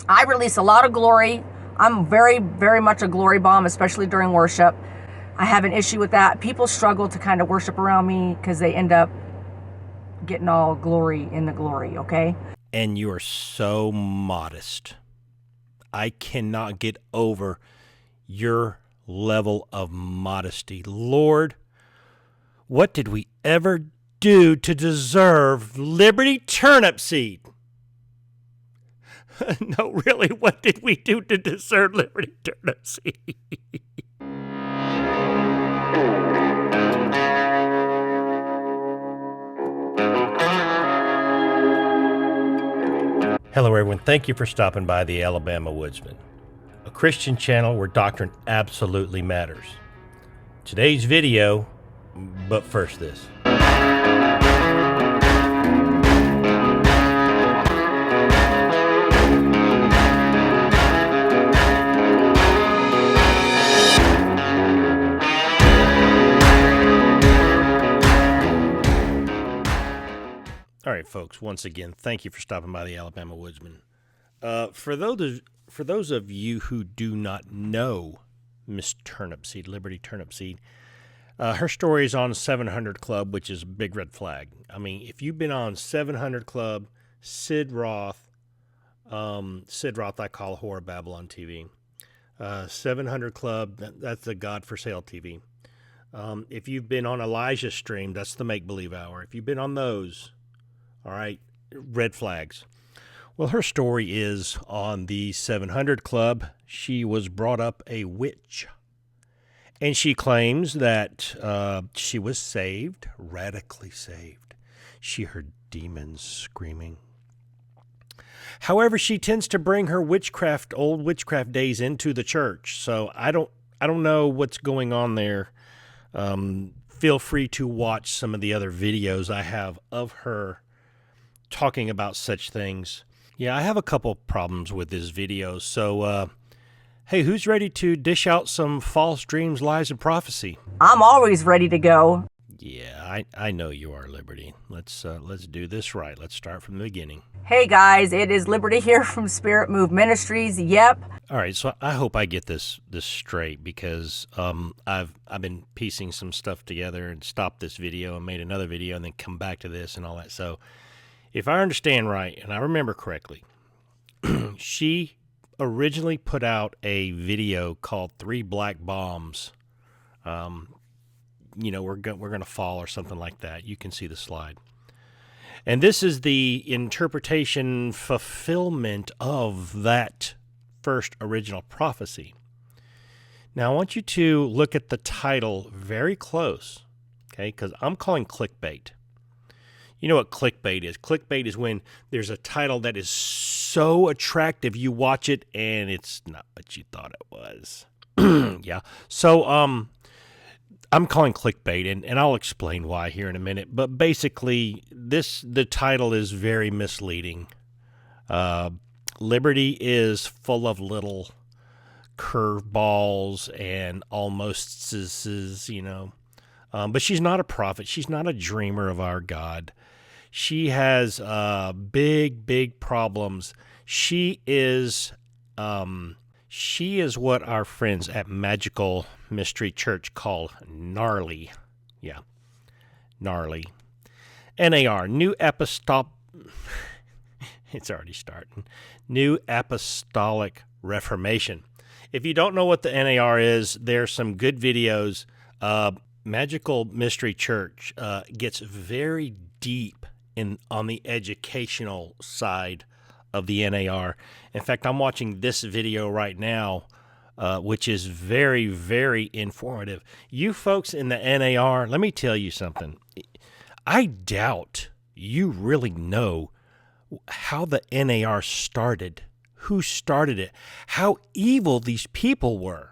I release a lot of glory. I'm very, very much a glory bomb, especially during worship. I have an issue with that. People struggle to kind of worship around me because they end up getting all glory in the glory, okay? And you are so modest. I cannot get over your level of modesty. Lord, what did we ever do to deserve Liberty Turnipseed? No, really, what did we do to deserve Liberty Turnipseed? Hello, everyone. Thank you for stopping by the Alabama Woodsman, a Christian channel where doctrine absolutely matters. Today's video, but first this. All right, folks, once again, thank you for stopping by the Alabama Woodsman. For those of you who do not know Miss Turnipseed, Liberty Turnipseed, her story is on 700 Club, which is a big red flag. I mean, if you've been on 700 Club, Sid Roth, I call Whore Babylon TV, 700 Club, that's the God for Sale TV. If you've been on Elijah's stream, that's the Make Believe Hour. If you've been on those, all right, red flags. Well, her story is on the 700 Club. She was brought up a witch. And she claims that she was saved, radically saved. She heard demons screaming. However, she tends to bring her old witchcraft days into the church. So I don't know what's going on there. Feel free to watch some of the other videos I have of her talking about such things. Yeah, I have a couple problems with this video. So, hey, who's ready to dish out some false dreams, lies, and prophecy? I'm always ready to go. Yeah, I know you are, Liberty. Let's do this right. Let's start from the beginning. Hey guys, it is Liberty here from Spirit Move Ministries. Yep. All right, so I hope I get this straight because I've been piecing some stuff together and stopped this video and made another video and then come back to this and all that. So if I understand right and I remember correctly, she originally put out a video called 3 Black Bombs. We're going to fall or something like that. You can see the slide. And this is the interpretation fulfillment of that first original prophecy. Now, I want you to look at the title very close, okay, because I'm calling clickbait. You know what clickbait is? Clickbait is when there's a title that is so attractive you watch it and it's not what you thought it was. Yeah. So I'm calling clickbait, and I'll explain why here in a minute. But basically, the title is very misleading. Liberty is full of little curveballs and almostses, but she's not a prophet. She's not a dreamer of our God. She has big problems. She is what our friends at Magical Mystery Church call gnarly. Yeah, gnarly. NAR, New Apostolic. It's already starting. New Apostolic Reformation. If you don't know what the NAR is, there's some good videos. Magical Mystery Church gets very deep on the educational side of the NAR. In fact, I'm watching this video right now, which is very, very informative. You folks in the NAR, let me tell you something. I doubt you really know how the NAR started, who started it, how evil these people were.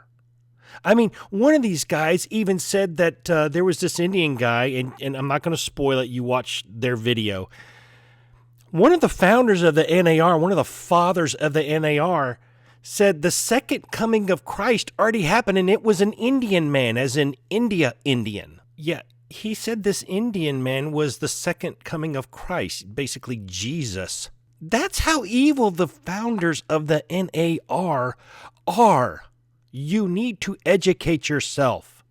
I mean, one of these guys even said that there was this Indian guy, and I'm not going to spoil it. You watch their video. One of the founders of the NAR, one of the fathers of the NAR, said the second coming of Christ already happened, and it was an Indian man, as in India Indian. Yeah, he said this Indian man was the second coming of Christ, basically Jesus. That's how evil the founders of the NAR are. You need to educate yourself.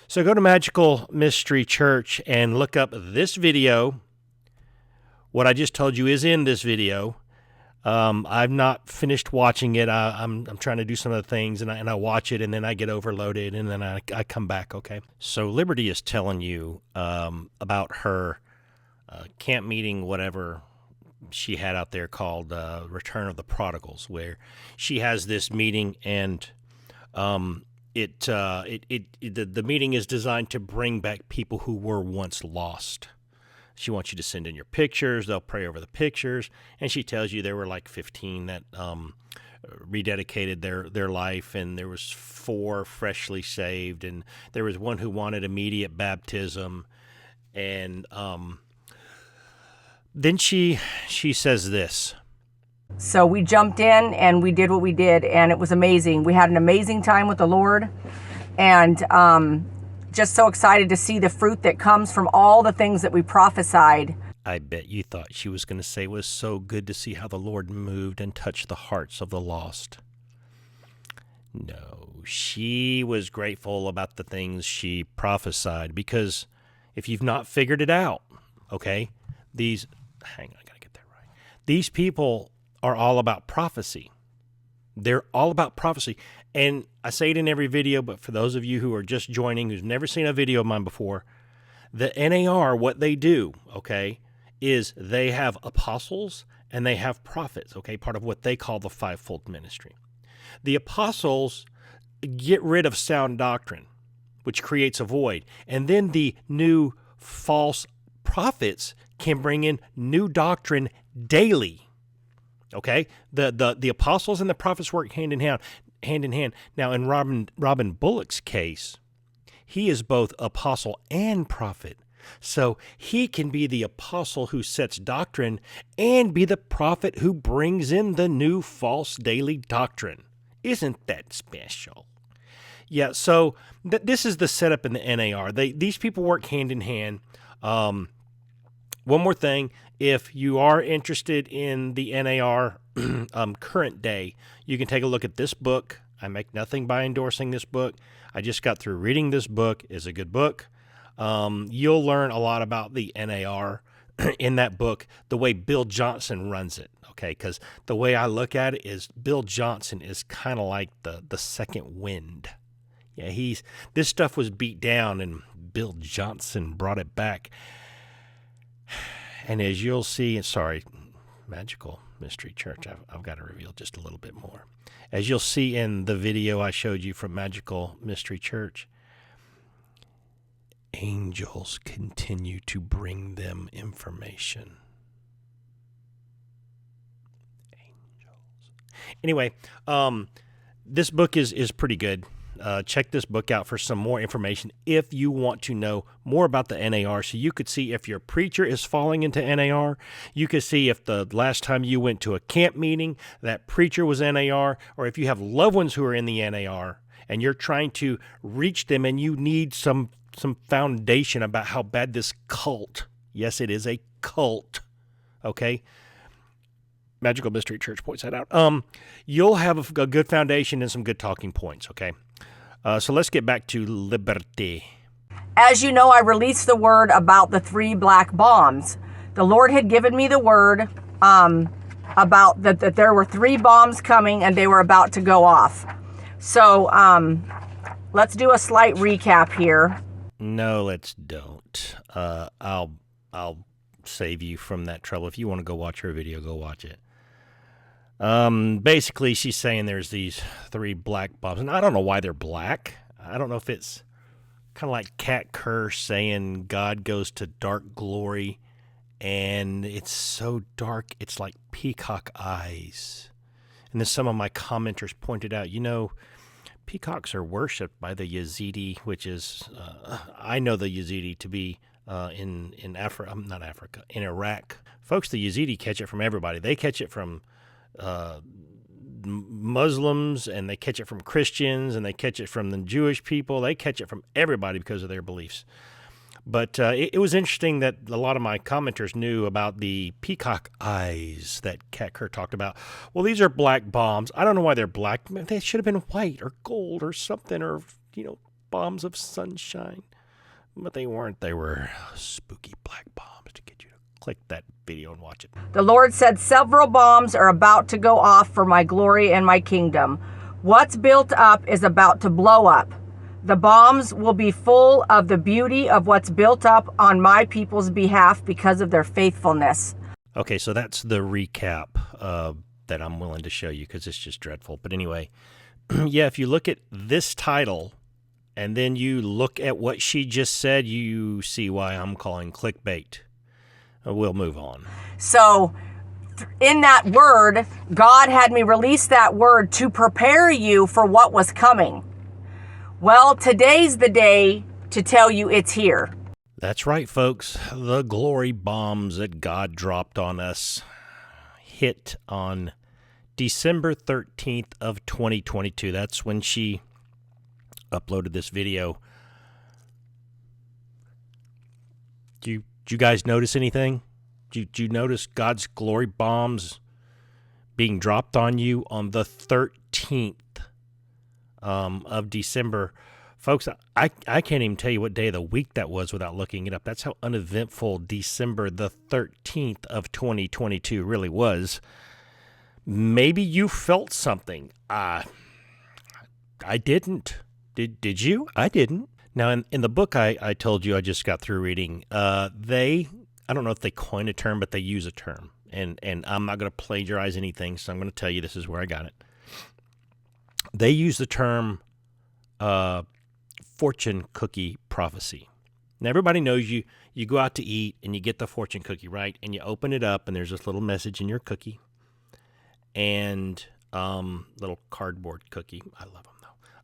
So go to Magical Mystery Church and look up this video. What I just told you is in this video. I've not finished watching it. I'm trying to do some of the things, and I watch it, and then I get overloaded, and then I come back, okay? So Liberty is telling you about her camp meeting, whatever she had out there called Return of the Prodigals, where she has this meeting, and the meeting is designed to bring back people who were once lost. She wants you to send in your pictures. They'll pray over the pictures, and she tells you there were like 15 that rededicated their life, and there was 4 freshly saved, and there was one who wanted immediate baptism, and then she says this. So we jumped in and we did what we did, and it was amazing. We had an amazing time with the Lord, and just so excited to see the fruit that comes from all the things that we prophesied. I bet you thought she was going to say it was so good to see how the Lord moved and touched the hearts of the lost. No, she was grateful about the things she prophesied, because if you've not figured it out, okay, these people are all about prophecy. They're all about prophecy. And I say it in every video, but for those of you who are just joining, who's never seen a video of mine before, the NAR, what they do, okay, is they have apostles and they have prophets, okay, part of what they call the fivefold ministry. The apostles get rid of sound doctrine, which creates a void. And then the new false prophets can bring in new doctrine daily. Okay? The apostles and the prophets work hand in hand. Now, in Robin Bullock's case, he is both apostle and prophet. So he can be the apostle who sets doctrine and be the prophet who brings in the new false daily doctrine. Isn't that special? Yeah, so this is the setup in the NAR. These people work hand in hand. One more thing, if you are interested in the NAR current day, you can take a look at this book. I make nothing by endorsing this book. I just got through reading this book. It's a good book. You'll learn a lot about the NAR in that book, the way Bill Johnson runs it, okay? Because the way I look at it is Bill Johnson is kind of like the second wind. Yeah, this stuff was beat down, and Bill Johnson brought it back. And as you'll see, Magical Mystery Church, I've got to reveal just a little bit more. As you'll see in the video I showed you from Magical Mystery Church, angels continue to bring them information. Angels. Anyway, this book is pretty good. Check this book out for some more information if you want to know more about the NAR. So you could see if your preacher is falling into NAR. You could see if the last time you went to a camp meeting, that preacher was NAR, or if you have loved ones who are in the NAR and you're trying to reach them and you need some foundation about how bad this cult, yes, it is a cult, okay? Magical Mystery Church points that out. You'll have a good foundation and some good talking points, okay? So let's get back to Liberty. As you know, I released the word about the 3 black bombs. The Lord had given me the word about that there were 3 bombs coming and they were about to go off. So let's do a slight recap here. No, let's don't. I'll save you from that trouble. If you want to go watch her video, go watch it. Basically, she's saying there's these 3 black bombs, and I don't know why they're black. I don't know if it's kind of like Cat Kerr saying God goes to dark glory, and it's so dark, it's like peacock eyes. And then some of my commenters pointed out, peacocks are worshipped by the Yazidi, which is, I know the Yazidi to be in Africa, not Africa, in Iraq. Folks, the Yazidi catch it from everybody. They catch it from Muslims, and they catch it from Christians, and they catch it from the Jewish people. They catch it from everybody because of their beliefs. But it was interesting that a lot of my commenters knew about the peacock eyes that Kat Kerr talked about. Well, these are black bombs. I don't know why they're black. They should have been white or gold or something, or, bombs of sunshine. But they weren't. They were spooky black bombs to get you to click that video and watch it. The Lord said, several bombs are about to go off for my glory and my kingdom. What's built up is about to blow up. The bombs will be full of the beauty of what's built up on my people's behalf because of their faithfulness. Okay, so that's the recap that I'm willing to show you because it's just dreadful. But anyway, yeah, if you look at this title and then you look at what she just said, you see why I'm calling clickbait. We'll move on. So in that word, God had me release that word to prepare you for what was coming. Well, today's the day to tell you it's here. That's right, folks. The glory bombs that God dropped on us hit on December 13th of 2022. That's when she uploaded this video. Do you guys notice anything? Do you notice God's glory bombs being dropped on you on the 13th of December? Folks, I can't even tell you what day of the week that was without looking it up. That's how uneventful December the 13th of 2022 really was. Maybe you felt something. I didn't. Did you? I didn't. Now, in the book I told you I just got through reading, I don't know if they coin a term, but they use a term. And I'm not going to plagiarize anything, so I'm going to tell you this is where I got it. They use the term fortune cookie prophecy. Now, everybody knows you go out to eat and you get the fortune cookie, right? And you open it up and there's this little message in your cookie and little cardboard cookie. I love them,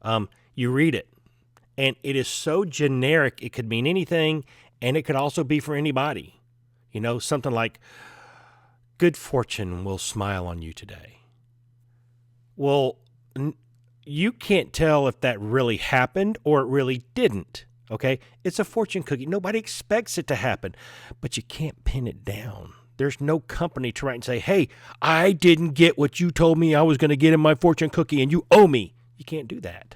though. You read it, and it is so generic it could mean anything, and it could also be for anybody. Something like, good fortune will smile on you today. Well, you can't tell if that really happened or it really didn't, okay? It's a fortune cookie. Nobody expects it to happen, but you can't pin it down. There's no company to write and say, hey, I didn't get what you told me I was going to get in my fortune cookie, and you owe me. You can't do that.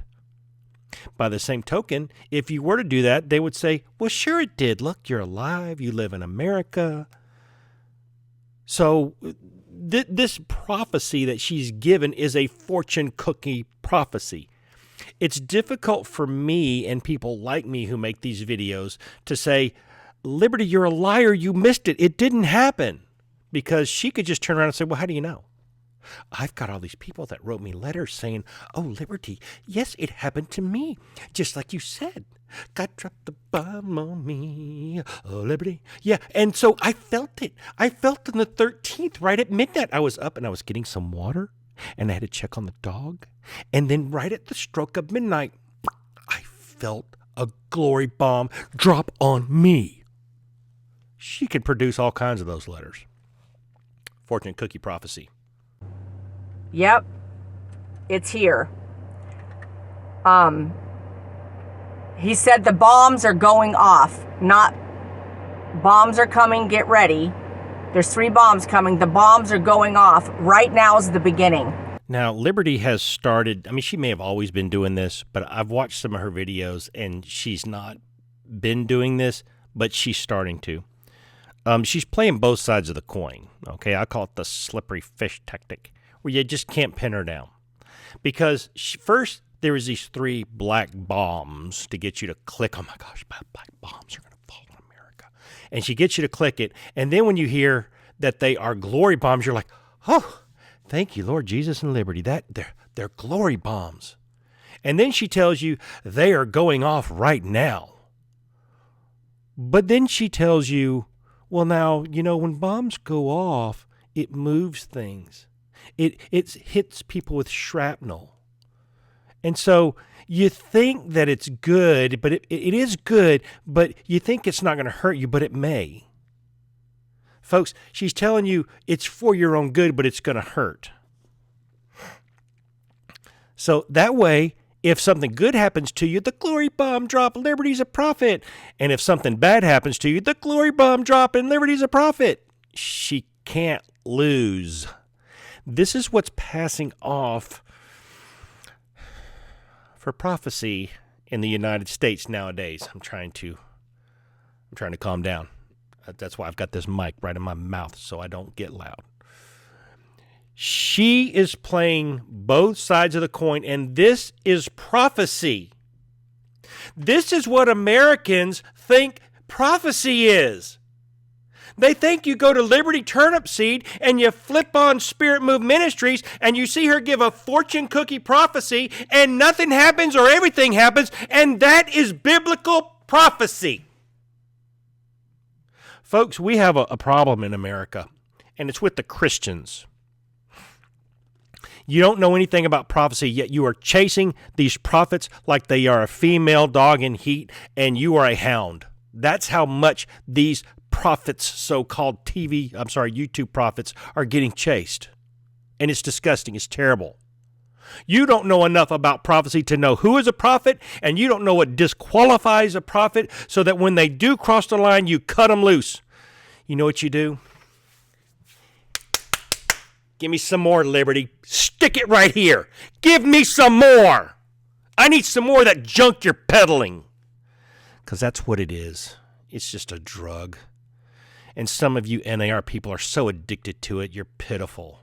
By the same token, if you were to do that, they would say, well, sure it did. Look, you're alive. You live in America. So this prophecy that she's given is a fortune cookie prophecy. It's difficult for me and people like me who make these videos to say, Liberty, you're a liar. You missed it. It didn't happen. Because she could just turn around and say, well, how do you know? I've got all these people that wrote me letters saying, oh, Liberty, yes, it happened to me. Just like you said. God dropped the bomb on me. Oh, Liberty. Yeah, and so I felt it. I felt on the 13th, right at midnight. I was up and I was getting some water, and I had to check on the dog. And then right at the stroke of midnight, I felt a glory bomb drop on me. She could produce all kinds of those letters. Fortune cookie prophecy. Yep, it's here. He said the bombs are going off, not bombs are coming, get ready. There's 3 bombs coming. The bombs are going off. Right now is the beginning. Now, Liberty has started, she may have always been doing this, but I've watched some of her videos, and she's not been doing this, but she's starting to. She's playing both sides of the coin, okay? I call it the slippery fish tactic, where you just can't pin her down. Because first, there was these 3 black bombs to get you to click, oh my gosh, black bombs are going to fall on America. And she gets you to click it, and then when you hear that they are glory bombs, you're like, oh, thank you, Lord Jesus and Liberty. They're glory bombs. And then she tells you they are going off right now. But then she tells you, well, now, when bombs go off, it moves things. It hits people with shrapnel. And so you think that it's good, but it is good, but you think it's not going to hurt you, but it may. Folks, she's telling you it's for your own good, but it's going to hurt. So that way, If something good happens to you, the glory bomb drop, liberty's a prophet. And if something bad happens to you, the glory bomb drop, and liberty's a prophet. She can't lose. This is what's passing off for prophecy in the United States nowadays. I'm trying to calm down. That's why I've got this mic right in my mouth so I don't get loud. She is playing both sides of the coin, and this is prophecy. This is what Americans think prophecy is. They think you go to Liberty Turnipseed and you flip on Spirit Move Ministries and you see her give a fortune cookie prophecy and nothing happens or everything happens, and that is biblical prophecy. Folks, we have a problem in America, and it's with the Christians. You don't know anything about prophecy, yet you are chasing these prophets like they are a female dog in heat, and you are a hound. That's how much these prophets, so-called YouTube prophets, are getting chased. And it's disgusting. It's terrible. You don't know enough about prophecy to know who is a prophet, and you don't know what disqualifies a prophet, so that when they do cross the line, you cut them loose. You know what you do? Give me some more, Liberty. Stick it right here. Give me some more. I need some more of that junk you're peddling. Because that's what it is. It's just a drug. And some of you NAR people are so addicted to it, you're pitiful.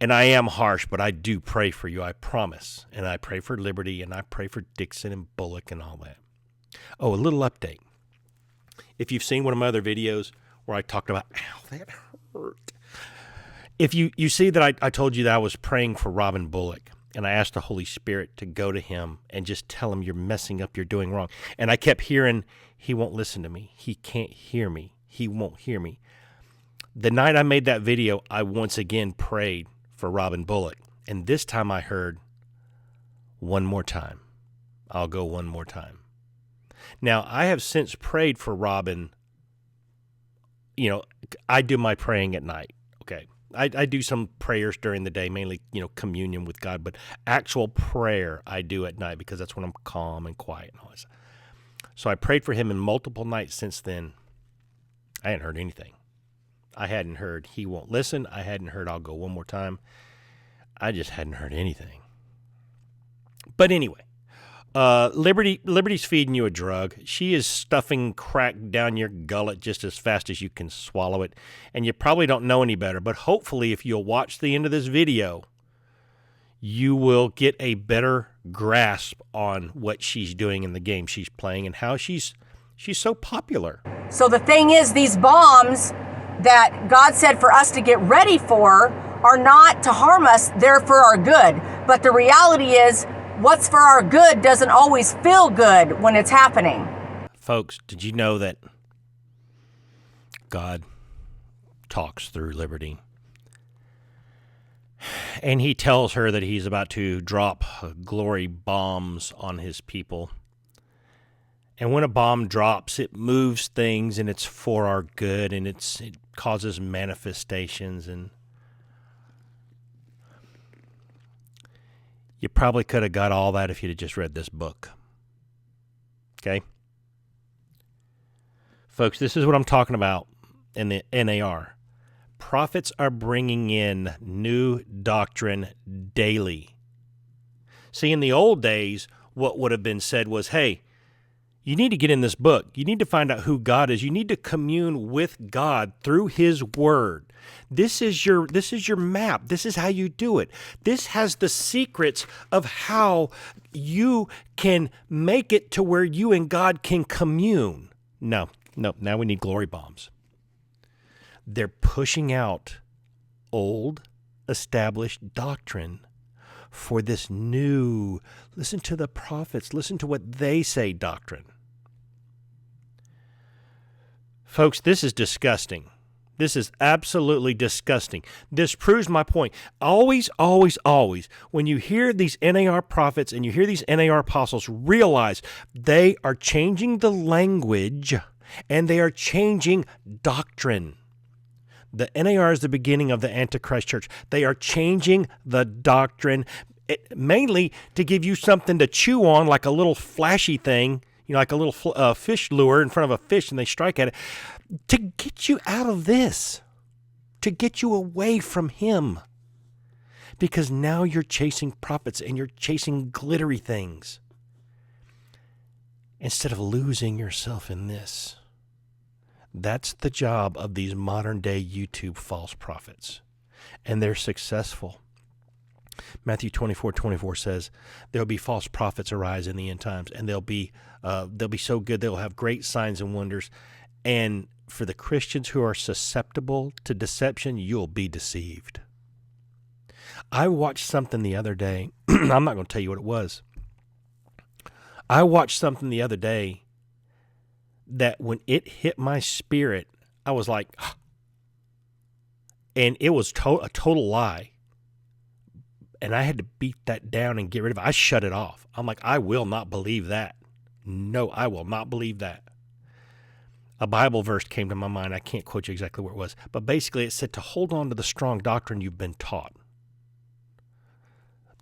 And I am harsh, but I do pray for you, I promise. And I pray for Liberty, and I pray for Dixon and Bullock and all that. Oh, a little update. If you've seen one of my other videos where I talked about, ow, that hurt. If you see that I told you that I was praying for Robin Bullock, and I asked the Holy Spirit to go to him and just tell him you're messing up, you're doing wrong. And I kept hearing, he won't listen to me. He can't hear me. He won't hear me. The night I made that video, I once again prayed for Robin Bullock. And this time I heard, one more time. I'll go one more time. Now, I have since prayed for Robin. You know, I do my praying at night, okay? I do some prayers during the day, mainly, communion with God, but actual prayer I do at night because that's when I'm calm and quiet and all that. So I prayed for him in multiple nights since then. I hadn't heard anything. I hadn't heard he won't listen. I hadn't heard I'll go one more time. I just hadn't heard anything. But anyway, Liberty's feeding you a drug. She is stuffing crack down your gullet just as fast as you can swallow it. And you probably don't know any better. But hopefully, if you'll watch the end of this video, you will get a better grasp on what she's doing in the game she's playing and how she's so popular. So the thing is, these bombs that God said for us to get ready for are not to harm us, they're for our good. But the reality is, what's for our good doesn't always feel good when it's happening. Folks, did you know that God talks through Liberty? And he tells her that he's about to drop glory bombs on his people. And when a bomb drops, it moves things, and it's for our good, and it causes manifestations. And you probably could have got all that if you'd have just read this book. Okay? Folks, this is what I'm talking about in the NAR. Prophets are bringing in new doctrine daily. See, in the old days, what would have been said was, hey, you need to get in this book. You need to find out who God is. You need to commune with God through his word. This is your map. This is how you do it. This has the secrets of how you can make it to where you and God can commune. No, now we need glory bombs. They're pushing out old, established doctrine for this new, listen to the prophets, listen to what they say doctrine. Folks, this is disgusting. This is absolutely disgusting. This proves my point. Always, always, always, when you hear these NAR prophets and you hear these NAR apostles, realize they are changing the language and they are changing doctrine. The NAR is the beginning of the Antichrist church. They are changing the doctrine, mainly to give you something to chew on, like a little flashy thing, like a little fish lure in front of a fish, and they strike at it, to get you out of this, to get you away from him. Because now you're chasing profits and you're chasing glittery things instead of losing yourself in this. That's the job of these modern day YouTube false prophets. And they're successful. Matthew 24:24 says, there'll be false prophets arise in the end times, and they'll be so good, they'll have great signs and wonders. And for the Christians who are susceptible to deception, you'll be deceived. I watched something the other day. I'm not going to tell you what it was. I watched something the other day that when it hit my spirit, I was like, and it was a total lie. And I had to beat that down and get rid of it. I shut it off. I'm like, I will not believe that. No, I will not believe that. A Bible verse came to my mind. I can't quote you exactly where it was. But basically it said to hold on to the strong doctrine you've been taught.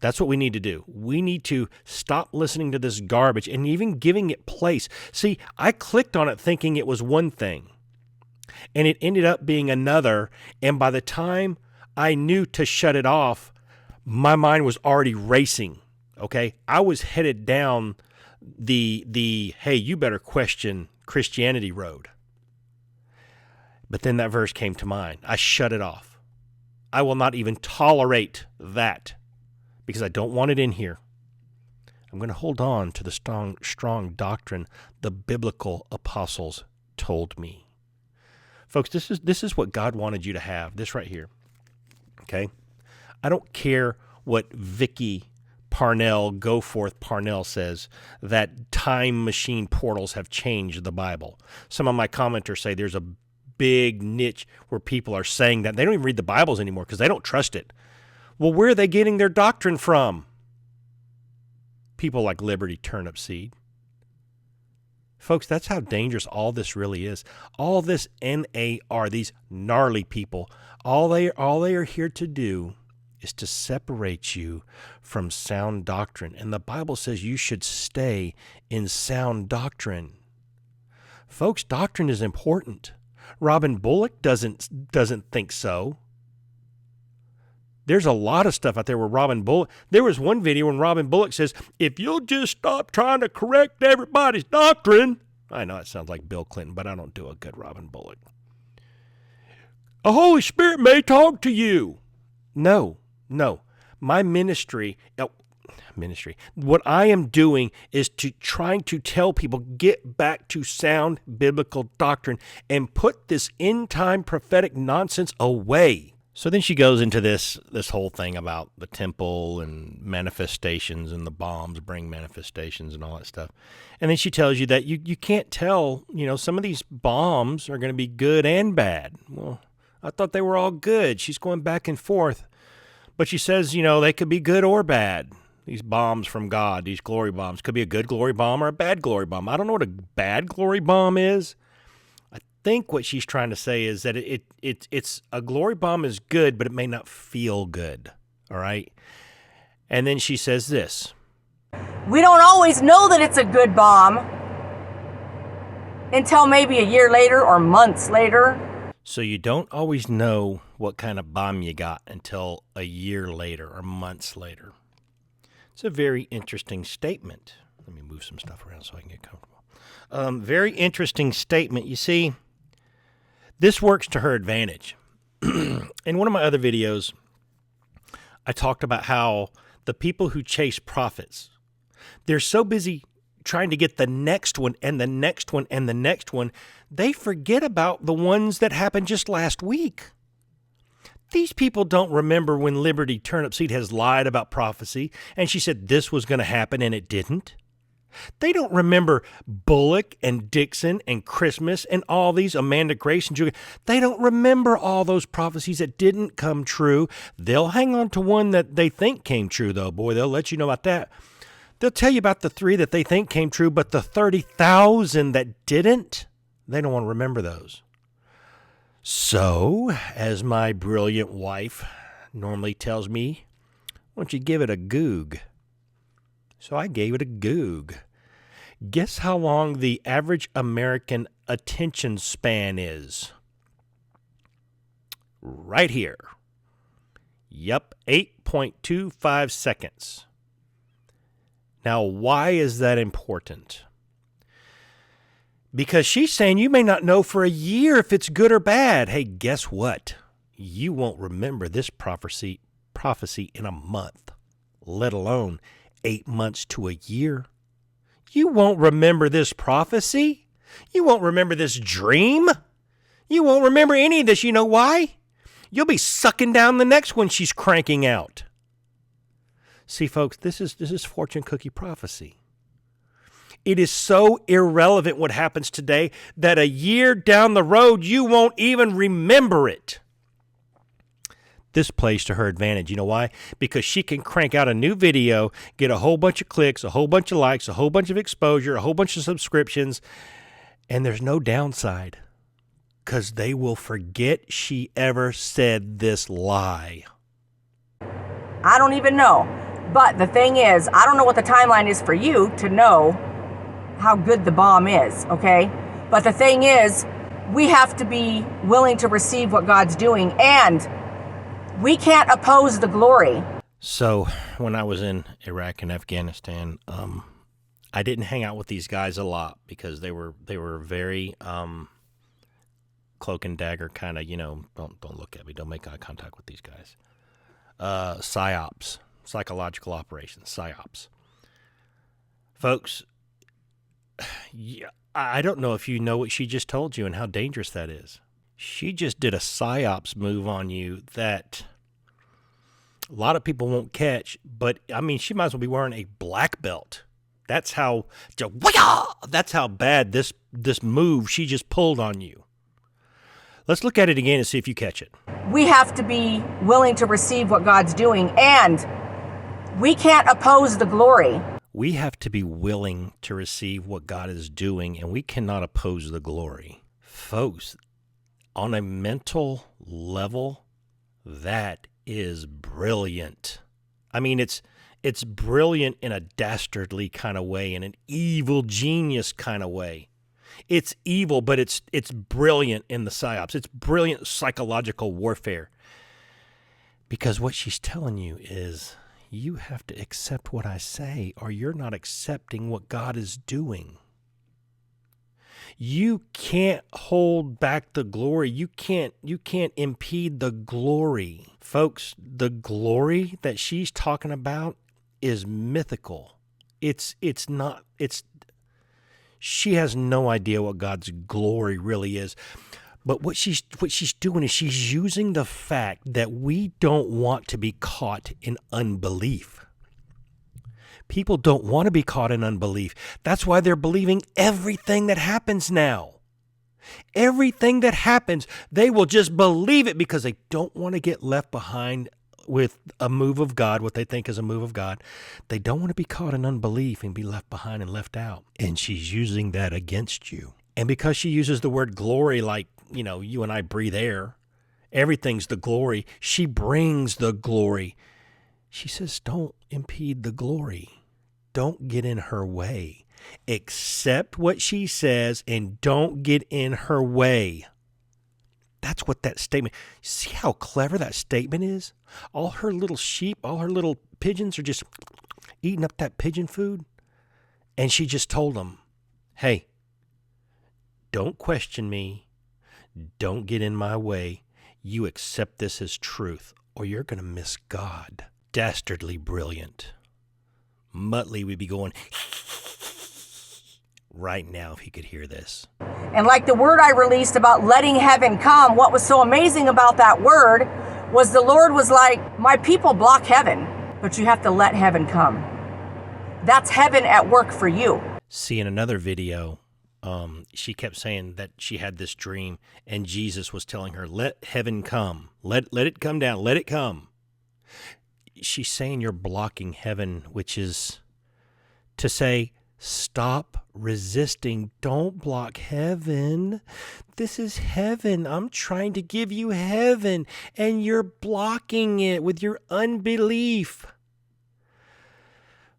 That's what we need to do. We need to stop listening to this garbage and even giving it place. See, I clicked on it thinking it was one thing, and it ended up being another. And by the time I knew to shut it off, my mind was already racing. Okay, I was headed down the hey, you better question Christianity road. But then that verse came to mind. I shut it off. I will not even tolerate that, because I don't want it in here. I'm going to hold on to the strong doctrine the biblical apostles told me. Folks, this is what God wanted you to have, this right here. Okay? I don't care what Vicky Goforth Parnell says, that time machine portals have changed the Bible. Some of my commenters say there's a big niche where people are saying that. They don't even read the Bibles anymore because they don't trust it. Well, where are they getting their doctrine from? People like Liberty Turnipseed. Folks, that's how dangerous all this really is. All this NAR, these gnarly people, all they are here to do is to separate you from sound doctrine. And the Bible says you should stay in sound doctrine. Folks, doctrine is important. Robin Bullock doesn't think so. There's a lot of stuff out there where Robin Bullock, there was one video when Robin Bullock says, if you'll just stop trying to correct everybody's doctrine. I know it sounds like Bill Clinton, but I don't do a good Robin Bullock. A Holy Spirit may talk to you. No. My ministry, what I am doing is trying to tell people, get back to sound biblical doctrine and put this end-time prophetic nonsense away. So then she goes into this whole thing about the temple and manifestations, and the bombs bring manifestations and all that stuff. And then she tells you that you can't tell, some of these bombs are going to be good and bad. Well, I thought they were all good. She's going back and forth. But she says, they could be good or bad. These bombs from God, these glory bombs, could be a good glory bomb or a bad glory bomb. I don't know what a bad glory bomb is. I think what she's trying to say is that it's a glory bomb is good, but it may not feel good. All right. And then she says this. We don't always know that it's a good bomb until maybe a year later or months later. So you don't always know what kind of bomb you got until a year later or months later. It's a very interesting statement. Let me move some stuff around so I can get comfortable. Very interesting statement. You see, this works to her advantage. In one of my other videos, I talked about how the people who chase profits, they're so busy trying to get the next one and the next one and the next one, they forget about the ones that happened just last week. These people don't remember when Liberty Turnipseed has lied about prophecy and she said this was going to happen and it didn't. They don't remember Bullock and Dixon and Christmas and all these, Amanda Grace and Julia. They don't remember all those prophecies that didn't come true. They'll hang on to one that they think came true, though. Boy, they'll let you know about that. They'll tell you about the 3 that they think came true, but the 30,000 that didn't, they don't want to remember those. So, as my brilliant wife normally tells me, Why don't you give it a goog? So I gave it a goog. Guess how long the average American attention span is? Right here. Yep, 8.25 seconds. Now, why is that important? Because she's saying you may not know for a year if it's good or bad. Hey, guess what? You won't remember this prophecy in a month, let alone 8 months to a year. You won't remember this prophecy. You won't remember this dream. You won't remember any of this. You know why? You'll be sucking down the next one she's cranking out. See, folks, this is fortune cookie prophecy. It is so irrelevant what happens today that a year down the road, you won't even remember it. This plays to her advantage. You know why? Because she can crank out a new video, get a whole bunch of clicks, a whole bunch of likes, a whole bunch of exposure, a whole bunch of subscriptions, and there's no downside because they will forget she ever said this lie. I don't even know. But the thing is, I don't know what the timeline is for you to know how good the bomb is, okay? But the thing is, we have to be willing to receive what God's doing, and we can't oppose the glory. So when I was in Iraq and Afghanistan, I didn't hang out with these guys a lot because they were very cloak and dagger kind of, don't look at me, don't make eye contact with these guys. Psyops, psychological operations, Psyops. Folks, yeah, I don't know if you know what she just told you and how dangerous that is. She just did a Psyops move on you that a lot of people won't catch, but I mean, she might as well be wearing a black belt. That's how bad this move she just pulled on you. Let's look at it again and see if you catch it. We have to be willing to receive what God's doing, and we can't oppose the glory. We have to be willing to receive what God is doing, and we cannot oppose the glory. Folks, on a mental level, that is brilliant. I mean, it's brilliant in a dastardly kind of way, in an evil genius kind of way. It's evil, but it's brilliant in the Psyops. It's brilliant psychological warfare. Because what she's telling you is, you have to accept what I say, or you're not accepting what God is doing. You can't hold back the glory. You can't impede the glory. Folks, the glory that she's talking about is mythical. She has no idea what God's glory really is. But what she's doing is she's using the fact that we don't want to be caught in unbelief. People don't want to be caught in unbelief. That's why they're believing everything that happens now. Everything that happens, they will just believe it because they don't want to get left behind with a move of God, what they think is a move of God. They don't want to be caught in unbelief and be left behind and left out. And she's using that against you. And because she uses the word glory like, you and I breathe air, everything's the glory. She brings the glory. She says, don't impede the glory. Don't get in her way. Accept what she says and don't get in her way. That's what that statement, see how clever that statement is? All her little sheep, all her little pigeons are just eating up that pigeon food. And she just told them, hey, don't question me. Don't get in my way. You accept this as truth, or you're going to miss God. Dastardly brilliant. Muttley would be going right now if he could hear this. And like the word I released about letting heaven come, what was so amazing about that word was the Lord was like, my people block heaven, but you have to let heaven come. That's heaven at work for you. See, in another video, she kept saying that she had this dream and Jesus was telling her, let heaven come. Let it come down. Let it come. She's saying you're blocking heaven, which is to say, stop resisting. Don't block heaven. This is heaven. I'm trying to give you heaven, and you're blocking it with your unbelief.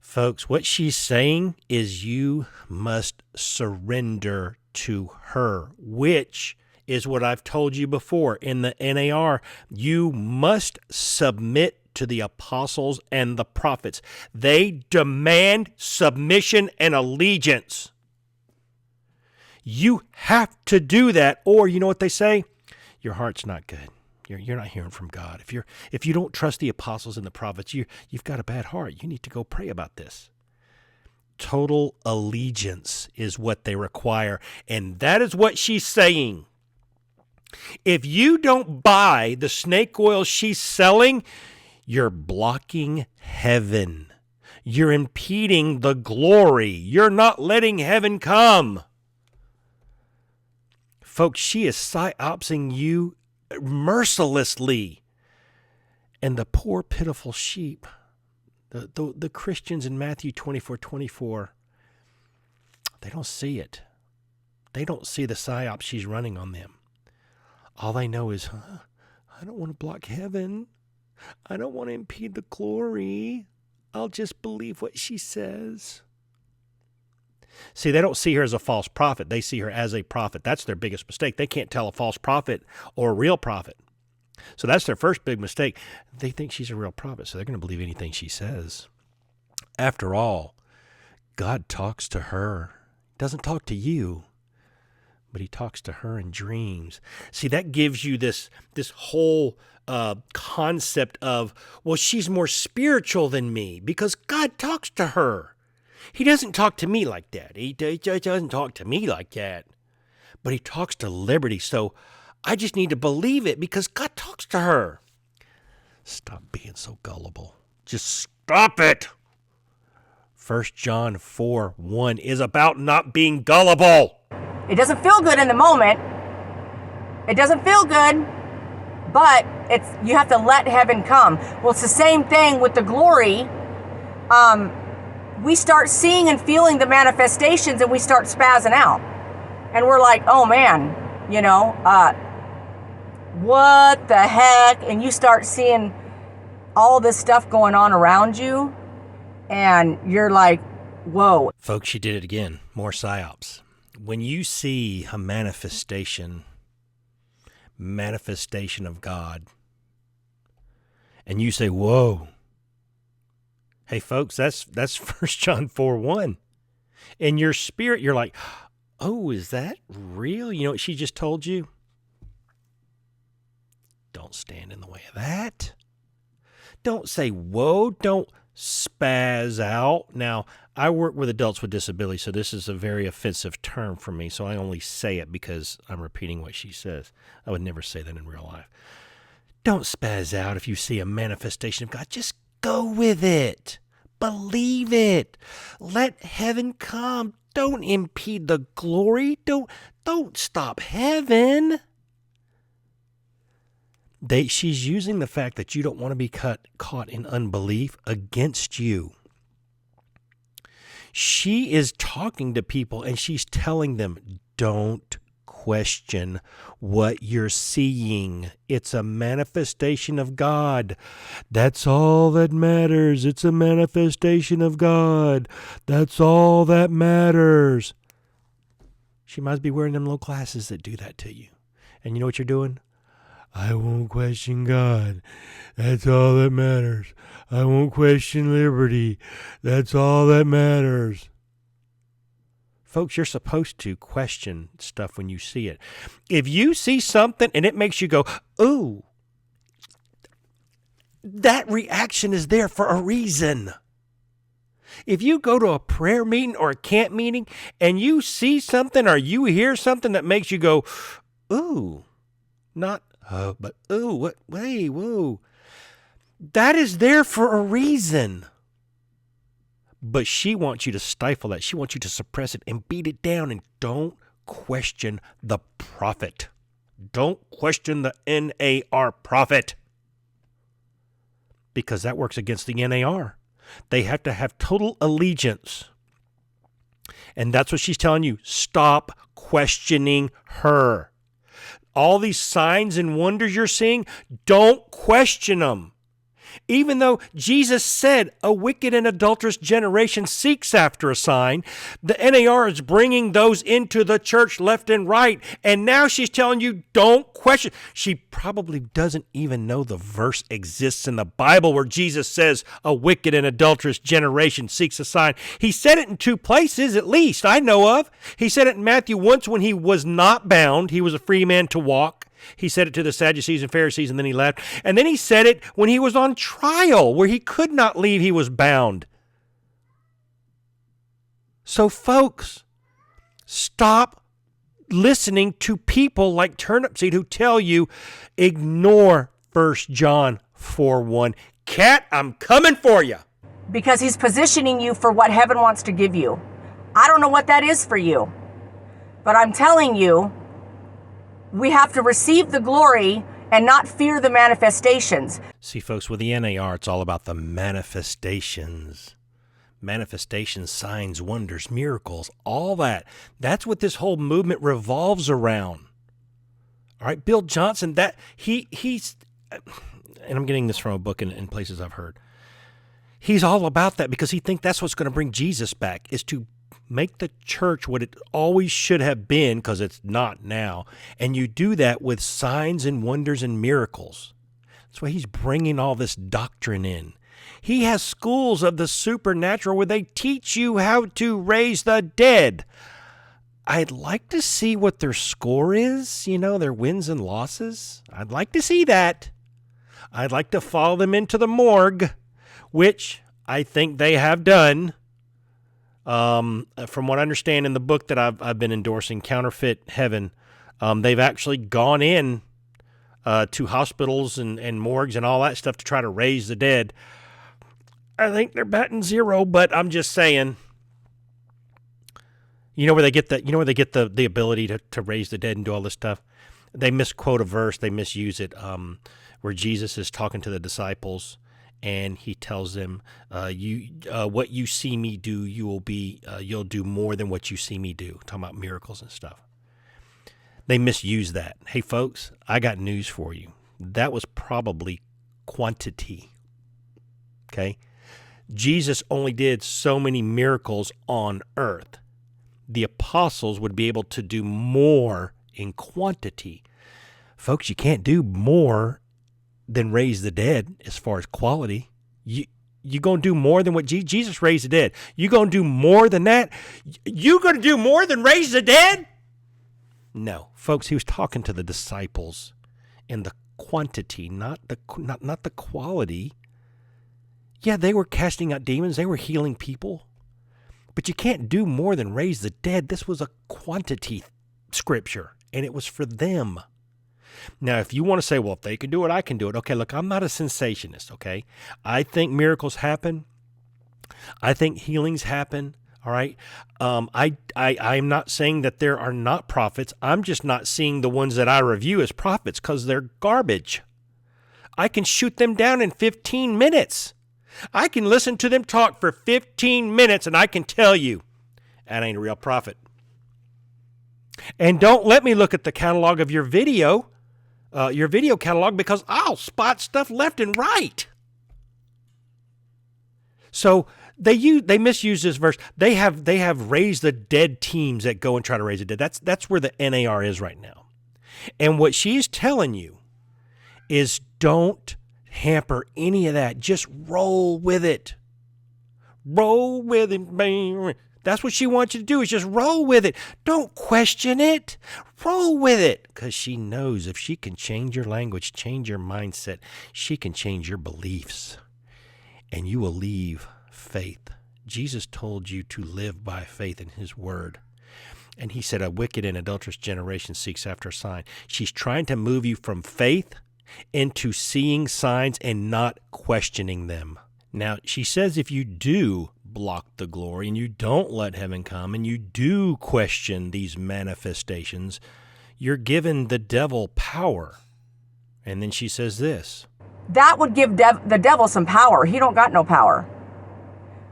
Folks, what she's saying is you must surrender to her, which is what I've told you before in the NAR. You must submit to the apostles and the prophets. They demand submission and allegiance. You have to do that, or you know what they say? Your heart's not good. You're not hearing from God. If you don't trust the apostles and the prophets, you've got a bad heart. You need to go pray about this. Total allegiance is what they require, and that is what she's saying. If you don't buy the snake oil she's selling, you're blocking heaven. You're impeding the glory. You're not letting heaven come. Folks, she is Psy-Opsing you mercilessly. And the poor, pitiful sheep, the Christians in Matthew 24:24, they don't see it. They don't see the Psy-Ops she's running on them. All they know is, I don't want to block heaven. I don't want to impede the glory. I'll just believe what she says. See, they don't see her as a false prophet. They see her as a prophet. That's their biggest mistake. They can't tell a false prophet or a real prophet. So that's their first big mistake. They think she's a real prophet, so they're going to believe anything she says. After all, God talks to her. He doesn't talk to you, but he talks to her in dreams. See, that gives you this whole concept of, well, she's more spiritual than me because God talks to her. He doesn't talk to me like that. He doesn't talk to me like that. But he talks to Liberty, so I just need to believe it because God talks to her. Stop being so gullible. Just stop it. 1 John 4:1 is about not being gullible. It doesn't feel good in the moment. It doesn't feel good, but you have to let heaven come. Well, it's the same thing with the glory. We start seeing and feeling the manifestations and we start spazzing out. And we're like, oh man, what the heck? And you start seeing all this stuff going on around you and you're like, whoa. Folks, she did it again. More Psyops. When you see a manifestation of God, and you say, whoa. Hey, folks, that's 1 John 4:1. In your spirit, you're like, oh, is that real? You know what she just told you? Don't stand in the way of that. Don't say, whoa, don't spaz out. Now, I work with adults with disabilities, so this is a very offensive term for me, so I only say it because I'm repeating what she says. I would never say that in real life. Don't spaz out if you see a manifestation of God. Just go with it. Believe it. Let heaven come. Don't impede the glory. Don't stop heaven. She's using the fact that you don't want to be caught in unbelief against you. She is talking to people and she's telling them, don't question what you're seeing. It's a manifestation of God. That's all that matters. It's a manifestation of God. That's all that matters. She must be wearing them little glasses that do that to you. And you know what you're doing? I won't question God. That's all that matters. I won't question liberty. That's all that matters. Folks, you're supposed to question stuff when you see it. If you see something and it makes you go, ooh, that reaction is there for a reason. If you go to a prayer meeting or a camp meeting and you see something or you hear something that makes you go, ooh, not, but ooh, what, wait, whoa. That is there for a reason. But she wants you to stifle that. She wants you to suppress it and beat it down. And don't question the prophet. Don't question the NAR prophet. Because that works against the NAR. They have to have total allegiance. And that's what she's telling you. Stop questioning her. All these signs and wonders you're seeing, don't question them. Even though Jesus said a wicked and adulterous generation seeks after a sign, the NAR is bringing those into the church left and right. And now she's telling you, don't question. She probably doesn't even know the verse exists in the Bible where Jesus says a wicked and adulterous generation seeks a sign. He said it in 2 places, at least I know of. He said it in Matthew once when he was not bound. He was a free man to walk. He said it to the Sadducees and Pharisees, and then he left. And then he said it when he was on trial, where he could not leave, he was bound. So, folks, stop listening to people like Turnipseed who tell you, ignore 1 John 4:1. Cat, I'm coming for you. Because he's positioning you for what heaven wants to give you. I don't know what that is for you, but I'm telling you, we have to receive the glory and not fear the manifestations. See, folks, with the NAR, it's all about the manifestations. Manifestations, signs, wonders, miracles, all that. That's what this whole movement revolves around. All right, Bill Johnson, that he's, and I'm getting this from a book in places I've heard. He's all about that because he thinks that's what's going to bring Jesus back, is to make the church what it always should have been, because it's not now. And you do that with signs and wonders and miracles. That's why he's bringing all this doctrine in. He has schools of the supernatural where they teach you how to raise the dead. I'd like to see what their score is, their wins and losses. I'd like to see that. I'd like to follow them into the morgue, which I think they have done. From what I understand in the book that I've been endorsing, Counterfeit Heaven, they've actually gone in to hospitals and morgues and all that stuff to try to raise the dead. I think they're batting 0, but I'm just saying, where they get the ability to raise the dead and do all this stuff. They misquote a verse, they misuse it, where Jesus is talking to the disciples. And he tells them, what you see me do, you'll do more than what you see me do. Talking about miracles and stuff. They misuse that. Hey, folks, I got news for you. That was probably quantity. Okay? Jesus only did so many miracles on earth. The apostles would be able to do more in quantity. Folks, you can't do more than raise the dead as far as quality. You going to do more than what Jesus raised the dead. You going to do more than that? You going to do more than raise the dead? No. Folks, he was talking to the disciples in the quantity, not the quality. Yeah, they were casting out demons. They were healing people. But you can't do more than raise the dead. This was a quantity scripture, and it was for them. Now, if you want to say, well, if they can do it, I can do it. Okay, look, I'm not a sensationist, okay? I think miracles happen. I think healings happen, all right? I'm not saying that there are not prophets. I'm just not seeing the ones that I review as prophets because they're garbage. I can shoot them down in 15 minutes. I can listen to them talk for 15 minutes, and I can tell you that ain't a real prophet. And don't let me look at the catalog of your video catalog, because I'll spot stuff left and right. So they misuse this verse. They have raised the dead teams that go and try to raise the dead. That's where the NAR is right now. And what she's telling you is don't hamper any of that. Just roll with it. Roll with it, baby. That's what she wants you to do, is just roll with it. Don't question it. Roll with it. Because she knows if she can change your language, change your mindset, she can change your beliefs. And you will leave faith. Jesus told you to live by faith in his word. And he said, a wicked and adulterous generation seeks after a sign. She's trying to move you from faith into seeing signs and not questioning them. Now, she says if you do block the glory and you don't let heaven come and you do question these manifestations, you're giving the devil power. And then she says this. That would give the devil some power. He don't got no power.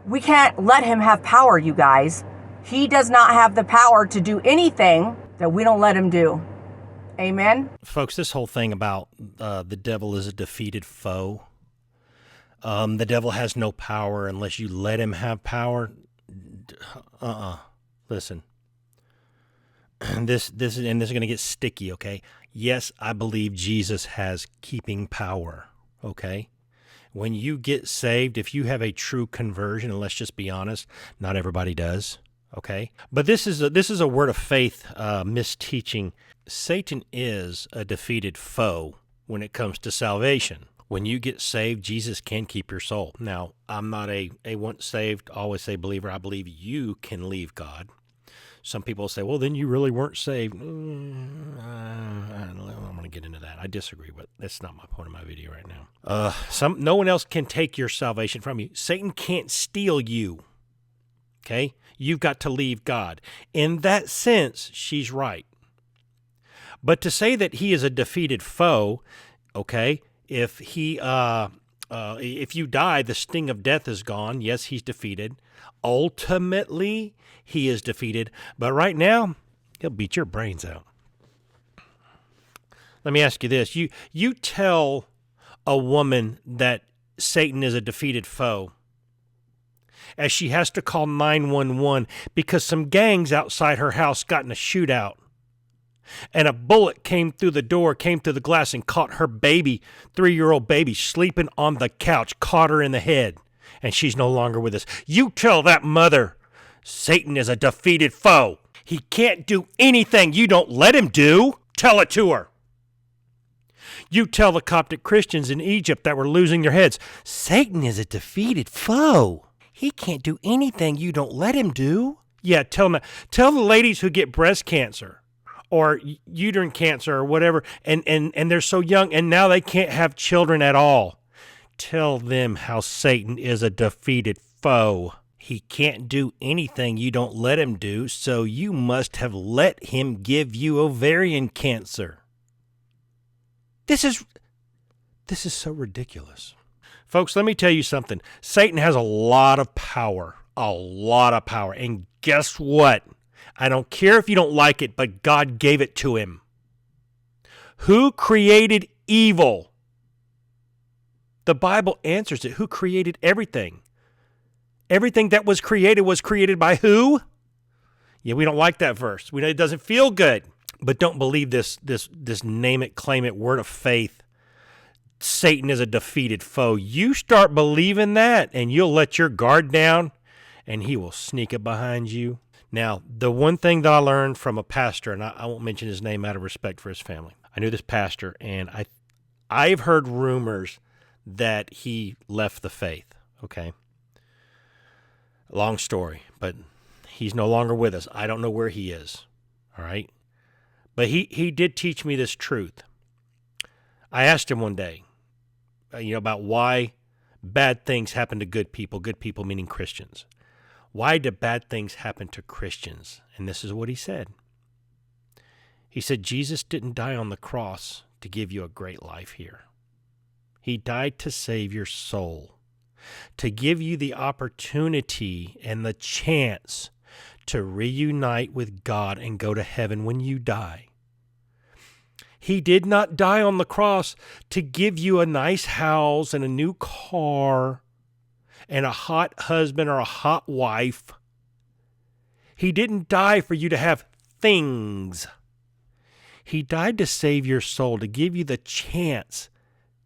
We can't let him have power, you guys. He does not have the power to do anything that we don't let him do. Amen? Folks, this whole thing about the devil is a defeated foe, The devil has no power unless you let him have power. Listen, this is going to get sticky, okay? Yes, I believe Jesus has keeping power, okay? When you get saved, if you have a true conversion, and let's just be honest, not everybody does, okay? But this is a word of faith misteaching. Satan is a defeated foe when it comes to salvation. When you get saved, Jesus can keep your soul. Now, I'm not a once saved, always saved believer. I believe you can leave God. Some people say, well, then you really weren't saved. I don't know. I'm going to get into that. I disagree, but that's not my point of my video right now. No one else can take your salvation from you. Satan can't steal you, okay? You've got to leave God. In that sense, she's right. But to say that he is a defeated foe, okay, if you die, the sting of death is gone. Yes, he's defeated. Ultimately, he is defeated. But right now, he'll beat your brains out. Let me ask you this. You tell a woman that Satan is a defeated foe as she has to call 911 because some gangs outside her house got in a shootout. And a bullet came through the door, came through the glass, and caught her baby, 3-year-old baby, sleeping on the couch, caught her in the head, and she's no longer with us. You tell that mother Satan is a defeated foe. He can't do anything you don't let him do. Tell it to her. You tell the Coptic Christians in Egypt that were losing their heads, Satan is a defeated foe. He can't do anything you don't let him do. Yeah, tell the ladies who get breast cancer or uterine cancer or whatever, and they're so young, and now they can't have children at all. Tell them how Satan is a defeated foe. He can't do anything you don't let him do, so you must have let him give you ovarian cancer. This is so ridiculous. Folks, let me tell you something. Satan has a lot of power, and guess what? I don't care if you don't like it, but God gave it to him. Who created evil? The Bible answers it. Who created everything? Everything that was created by who? Yeah, we don't like that verse. We know it doesn't feel good. But don't believe this name it, claim it, word of faith. Satan is a defeated foe. You start believing that, and you'll let your guard down, and he will sneak up behind you. Now, the one thing that I learned from a pastor, and I won't mention his name out of respect for his family. I knew this pastor, and I've heard rumors that he left the faith, okay? Long story, but he's no longer with us. I don't know where he is, all right? But he did teach me this truth. I asked him one day, about why bad things happen to good people meaning Christians. Why do bad things happen to Christians? And this is what he said. He said, Jesus didn't die on the cross to give you a great life here. He died to save your soul, to give you the opportunity and the chance to reunite with God and go to heaven when you die. He did not die on the cross to give you a nice house and a new car and a hot husband or a hot wife. He didn't die for you to have things. He died to save your soul, to give you the chance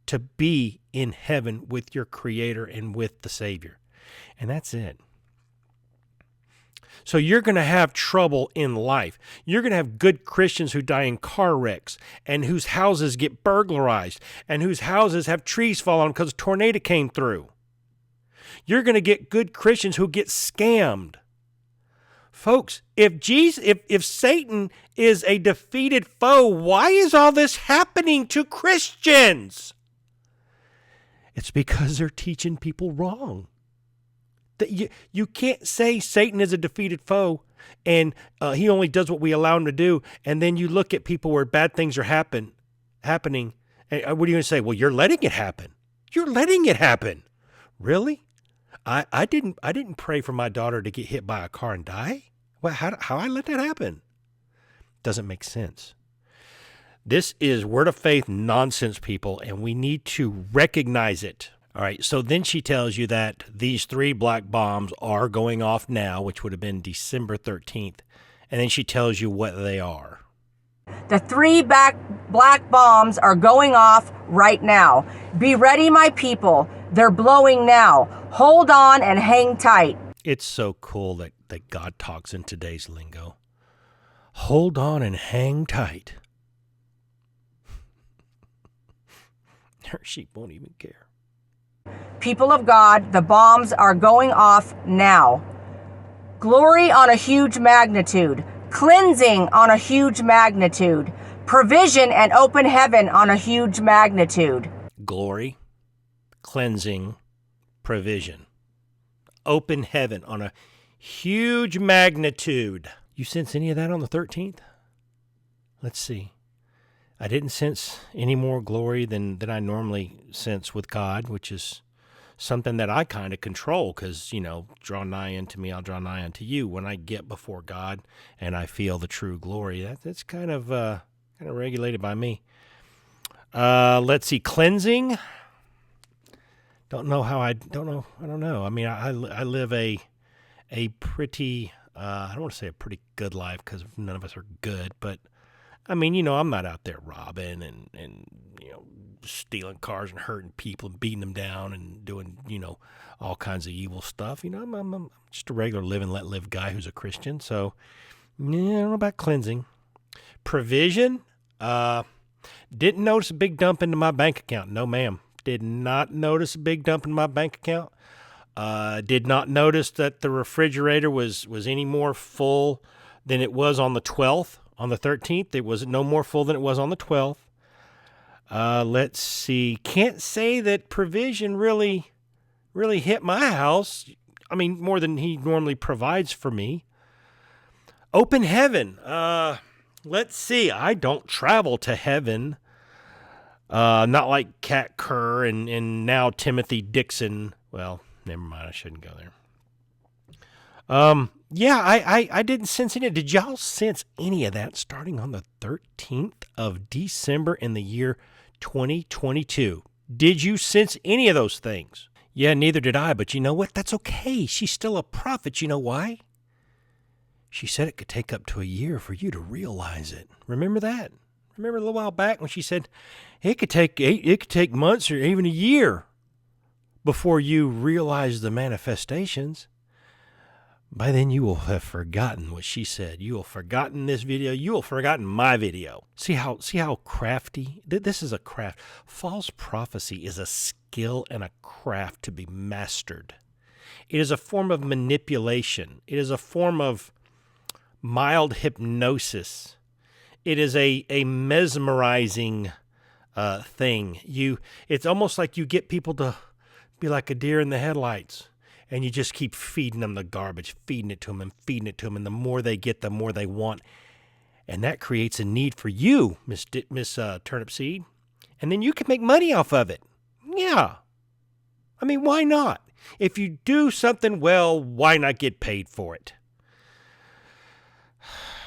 to be in heaven with your Creator and with the Savior. And that's it. So you're going to have trouble in life. You're going to have good Christians who die in car wrecks and whose houses get burglarized and whose houses have trees fall on them because a tornado came through. You're going to get good Christians who get scammed. Folks, if Satan is a defeated foe, why is all this happening to Christians? It's because they're teaching people wrong. You can't say Satan is a defeated foe and he only does what we allow him to do, and then you look at people where bad things are happening, and what are you going to say? Well, you're letting it happen. You're letting it happen. Really? I didn't pray for my daughter to get hit by a car and die. Well, how I let that happen? Doesn't make sense. This is word of faith nonsense, people, and we need to recognize it. All right, so then she tells you that these 3 black bombs are going off now, which would have been December 13th. And then she tells you what they are. The 3 black bombs are going off right now. Be ready, my people. They're blowing now. Hold on and hang tight. It's so cool that God talks in today's lingo. Hold on and hang tight. Her sheep won't even care. People of God, the bombs are going off now. Glory on a huge magnitude. Cleansing on a huge magnitude. Provision and open heaven on a huge magnitude. Glory, cleansing, provision. Open heaven on a huge magnitude. You sense any of that on the 13th? Let's see. I didn't sense any more glory than I normally sense with God, which is something that I kind of control because, draw nigh unto me, I'll draw nigh unto you. When I get before God and I feel the true glory, that's kind of regulated by me. Let's see, cleansing. I don't know. I mean, I live a pretty, I don't want to say a pretty good life because none of us are good, but I mean, I'm not out there robbing and stealing cars and hurting people and beating them down and doing, all kinds of evil stuff. I'm just a regular live and let live guy who's a Christian. So, yeah, I don't know about cleansing. Provision. Didn't notice a big dump into my bank account. No, ma'am. Did not notice a big dump in my bank account. Did not notice that the refrigerator was any more full than it was on the 12th. On the 13th, it was no more full than it was on the 12th. Let's see. Can't say that provision really hit my house. I mean, more than he normally provides for me. Open heaven. Let's see. I don't travel to heaven. Not like Kat Kerr and now Timothy Dixon. Well, never mind. I shouldn't go there. Yeah, I didn't sense any. Did y'all sense any of that starting on the 13th of December in the year 2022? Did you sense any of those things? Yeah, neither did I, but you know what? That's okay. She's still a prophet. You know why? She said it could take up to a year for you to realize it. Remember that? Remember a little while back when she said it could take months or even a year before you realize the manifestations. By then you will have forgotten what she said. You will have forgotten this video. You will have forgotten my video. See how crafty? This is a craft. False prophecy is a skill and a craft to be mastered. It is a form of manipulation. It is a form of mild hypnosis. It is a mesmerizing thing. It's almost like you get people to be like a deer in the headlights. And you just keep feeding them the garbage, feeding it to them and feeding it to them. And the more they get, the more they want. And that creates a need for you, Miss Turnipseed. And then you can make money off of it. Yeah. I mean, why not? If you do something well, why not get paid for it?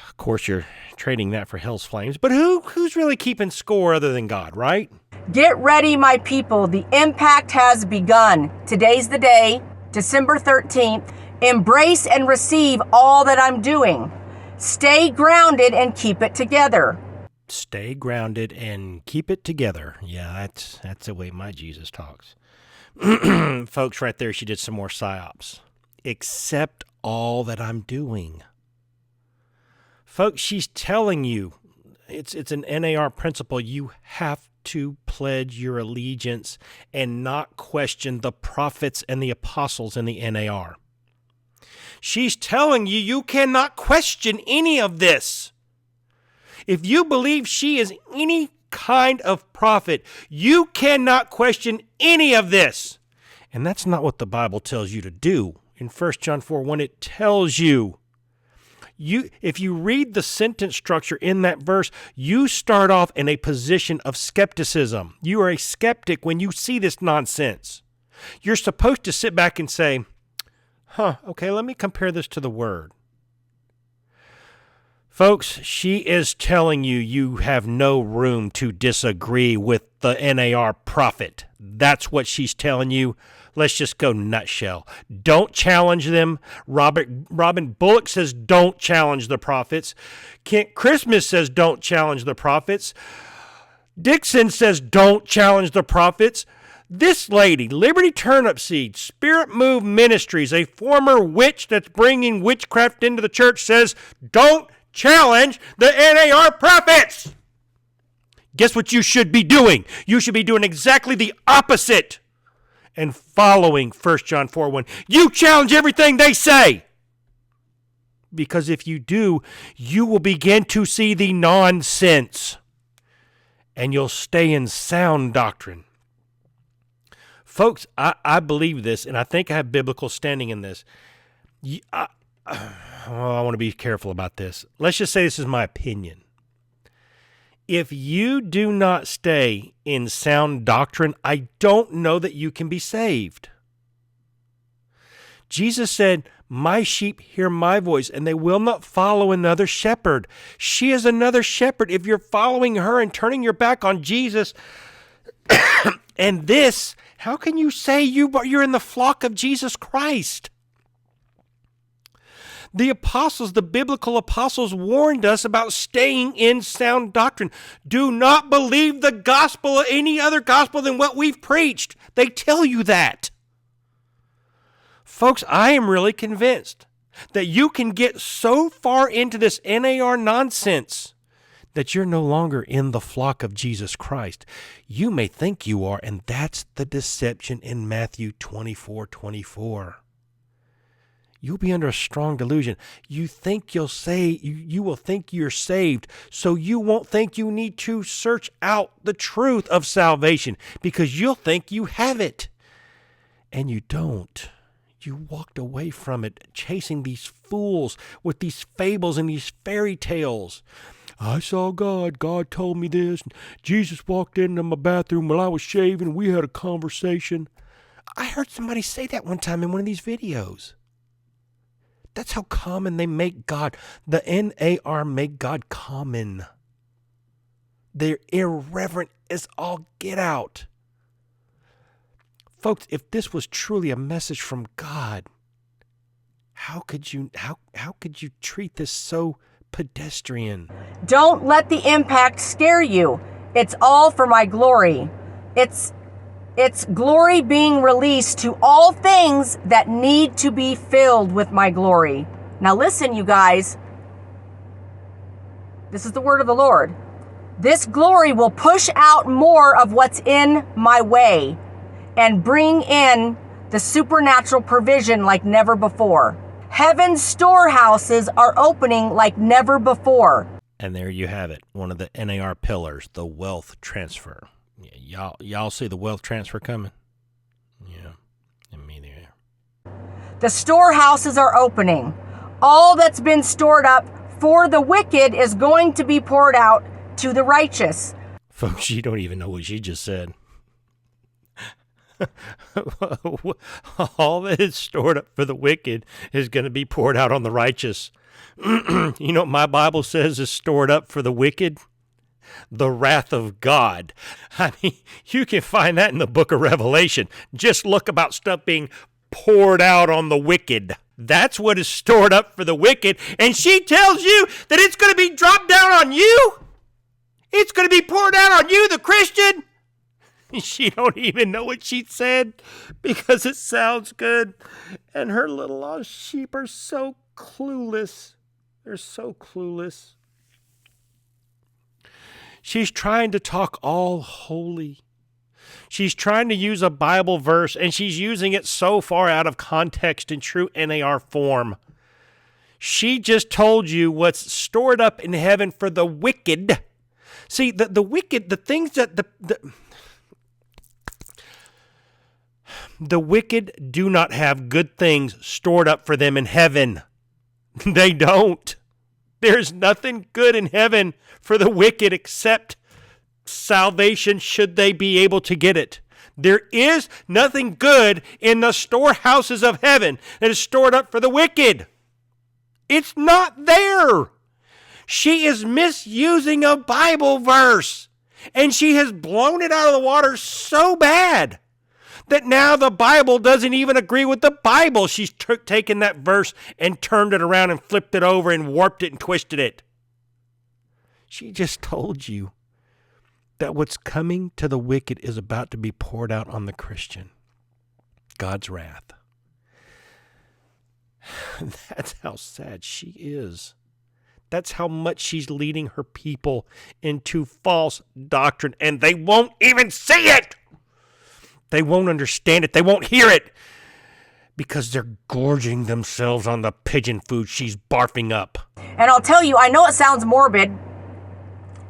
Of course, you're trading that for hell's flames. But who's really keeping score other than God, right? Get ready, my people. The impact has begun. Today's the day. December 13th, embrace and receive all that I'm doing. Stay grounded and keep it together. Stay grounded and keep it together. Yeah, that's the way my Jesus talks. Folks, right there, she did some more Psyops. Accept all that I'm doing. Folks, she's telling you, it's an NAR principle. You have to pledge your allegiance and not question the prophets and the apostles in the NAR. She's telling you, you cannot question any of this. If you believe she is any kind of prophet, you cannot question any of this. And that's not what the Bible tells you to do. In 1 John 4:1, it tells you, if you read the sentence structure in that verse, you start off in a position of skepticism. You are a skeptic when you see this nonsense. You're supposed to sit back and say, okay, let me compare this to the Word. Folks, she is telling you you have no room to disagree with the NAR prophet. That's what she's telling you. Let's just go nutshell. Don't challenge them. Robin Bullock says don't challenge the prophets. Kent Christmas says don't challenge the prophets. Dixon says don't challenge the prophets. This lady, Liberty Turnipseed, Spirit Move Ministries, a former witch that's bringing witchcraft into the church, says don't challenge the NAR prophets. Guess what you should be doing? You should be doing exactly the opposite and following 1 John 4:1. You challenge everything they say. Because if you do, you will begin to see the nonsense and you'll stay in sound doctrine. Folks, I believe this, and I think I have biblical standing in this. I want to be careful about this. Let's just say this is my opinion. If you do not stay in sound doctrine, I don't know that you can be saved. Jesus said, my sheep hear my voice, and they will not follow another shepherd. She is another shepherd. If you're following her and turning your back on Jesus, and this, how can you say you're in the flock of Jesus Christ? The apostles, the biblical apostles, warned us about staying in sound doctrine. Do not believe the gospel, any other gospel than what we've preached. They tell you that. Folks, I am really convinced that you can get so far into this NAR nonsense that you're no longer in the flock of Jesus Christ. You may think you are, and that's the deception in Matthew 24:24. You'll be under a strong delusion. You think you will think you're saved, so you won't think you need to search out the truth of salvation because you'll think you have it. And you don't. You walked away from it, chasing these fools with these fables and these fairy tales. I saw God. God told me this. Jesus walked into my bathroom while I was shaving. We had a conversation. I heard somebody say that one time in one of these videos. That's how common they make God. The NAR make God common. They're irreverent as all get out. Folks, if this was truly a message from God, how could you treat this so pedestrian? Don't let the impact scare you. It's all for my glory. It's glory being released to all things that need to be filled with my glory. Now listen, you guys. This is the word of the Lord. This glory will push out more of what's in my way and bring in the supernatural provision like never before. Heaven's storehouses are opening like never before. And there you have it. One of the NAR pillars, the wealth transfer. Yeah, y'all see the wealth transfer coming? Yeah, and me there. The storehouses are opening. All that's been stored up for the wicked is going to be poured out to the righteous. Folks, you don't even know what she just said. All that is stored up for the wicked is going to be poured out on the righteous. You know what my Bible says is stored up for the wicked? The wrath of God. I mean, you can find that in the book of Revelation. Just look about stuff being poured out on the wicked. That's what is stored up for the wicked. And she tells you that it's going to be dropped down on you? It's going to be poured out on you, the Christian? She don't even know what she said because it sounds good. And her little lost sheep are so clueless. They're so clueless. She's trying to talk all holy. She's trying to use a Bible verse, and she's using it so far out of context in true NAR form. She just told you what's stored up in heaven for the wicked. See, the wicked, the things that the wicked do not have good things stored up for them in heaven. They don't. There's nothing good in heaven for the wicked except salvation should they be able to get it. There is nothing good in the storehouses of heaven that is stored up for the wicked. It's not there. She is misusing a Bible verse. And she has blown it out of the water so bad that now the Bible doesn't even agree with the Bible. She's taken that verse and turned it around and flipped it over and warped it and twisted it. She just told you that what's coming to the wicked is about to be poured out on the Christian. God's wrath. That's how sad she is. That's how much she's leading her people into false doctrine, and they won't even see it. They won't understand it. They won't hear it because they're gorging themselves on the pigeon food she's barfing up. And I'll tell you, I know it sounds morbid.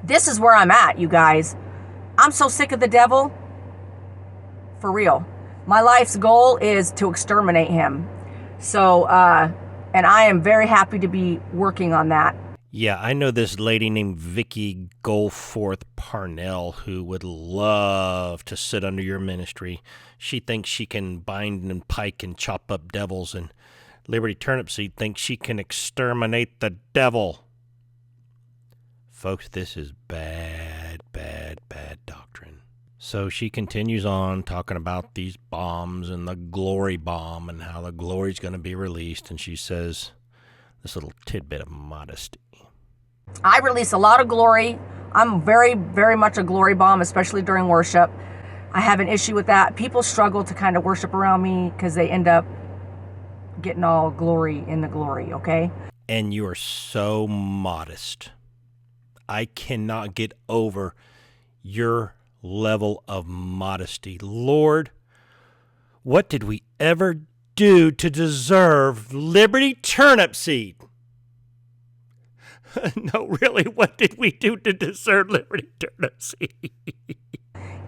This is where I'm at, you guys. I'm so sick of the devil. For real. My life's goal is to exterminate him. So, and I am very happy to be working on that. Yeah, I know this lady named Vicky Goldforth Parnell who would love to sit under your ministry. She thinks she can bind and pike and chop up devils, and Liberty Turnipseed thinks she can exterminate the devil. Folks, this is bad, bad, bad doctrine. So she continues on talking about these bombs and the glory bomb and how the glory's going to be released, and she says this little tidbit of modesty. I release a lot of glory. I'm very, very much a glory bomb, especially during worship. I have an issue with that. People struggle to kind of worship around me because they end up getting all glory in the glory, okay? And you are so modest. I cannot get over your level of modesty. Lord, what did we ever do to deserve Liberty Turnipseed? No, really, what did we do to deserve Liberty Turnipseed?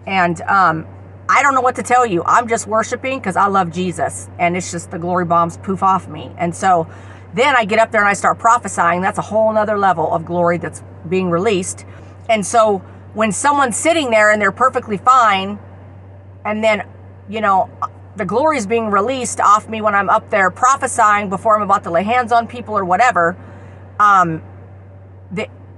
And I don't know what to tell you. I'm just worshiping because I love Jesus, and it's just the glory bombs poof off me. And so then I get up there and I start prophesying. That's a whole nother level of glory that's being released. And so when someone's sitting there and they're perfectly fine, and then, you know, the glory is being released off me when I'm up there prophesying before I'm about to lay hands on people or whatever,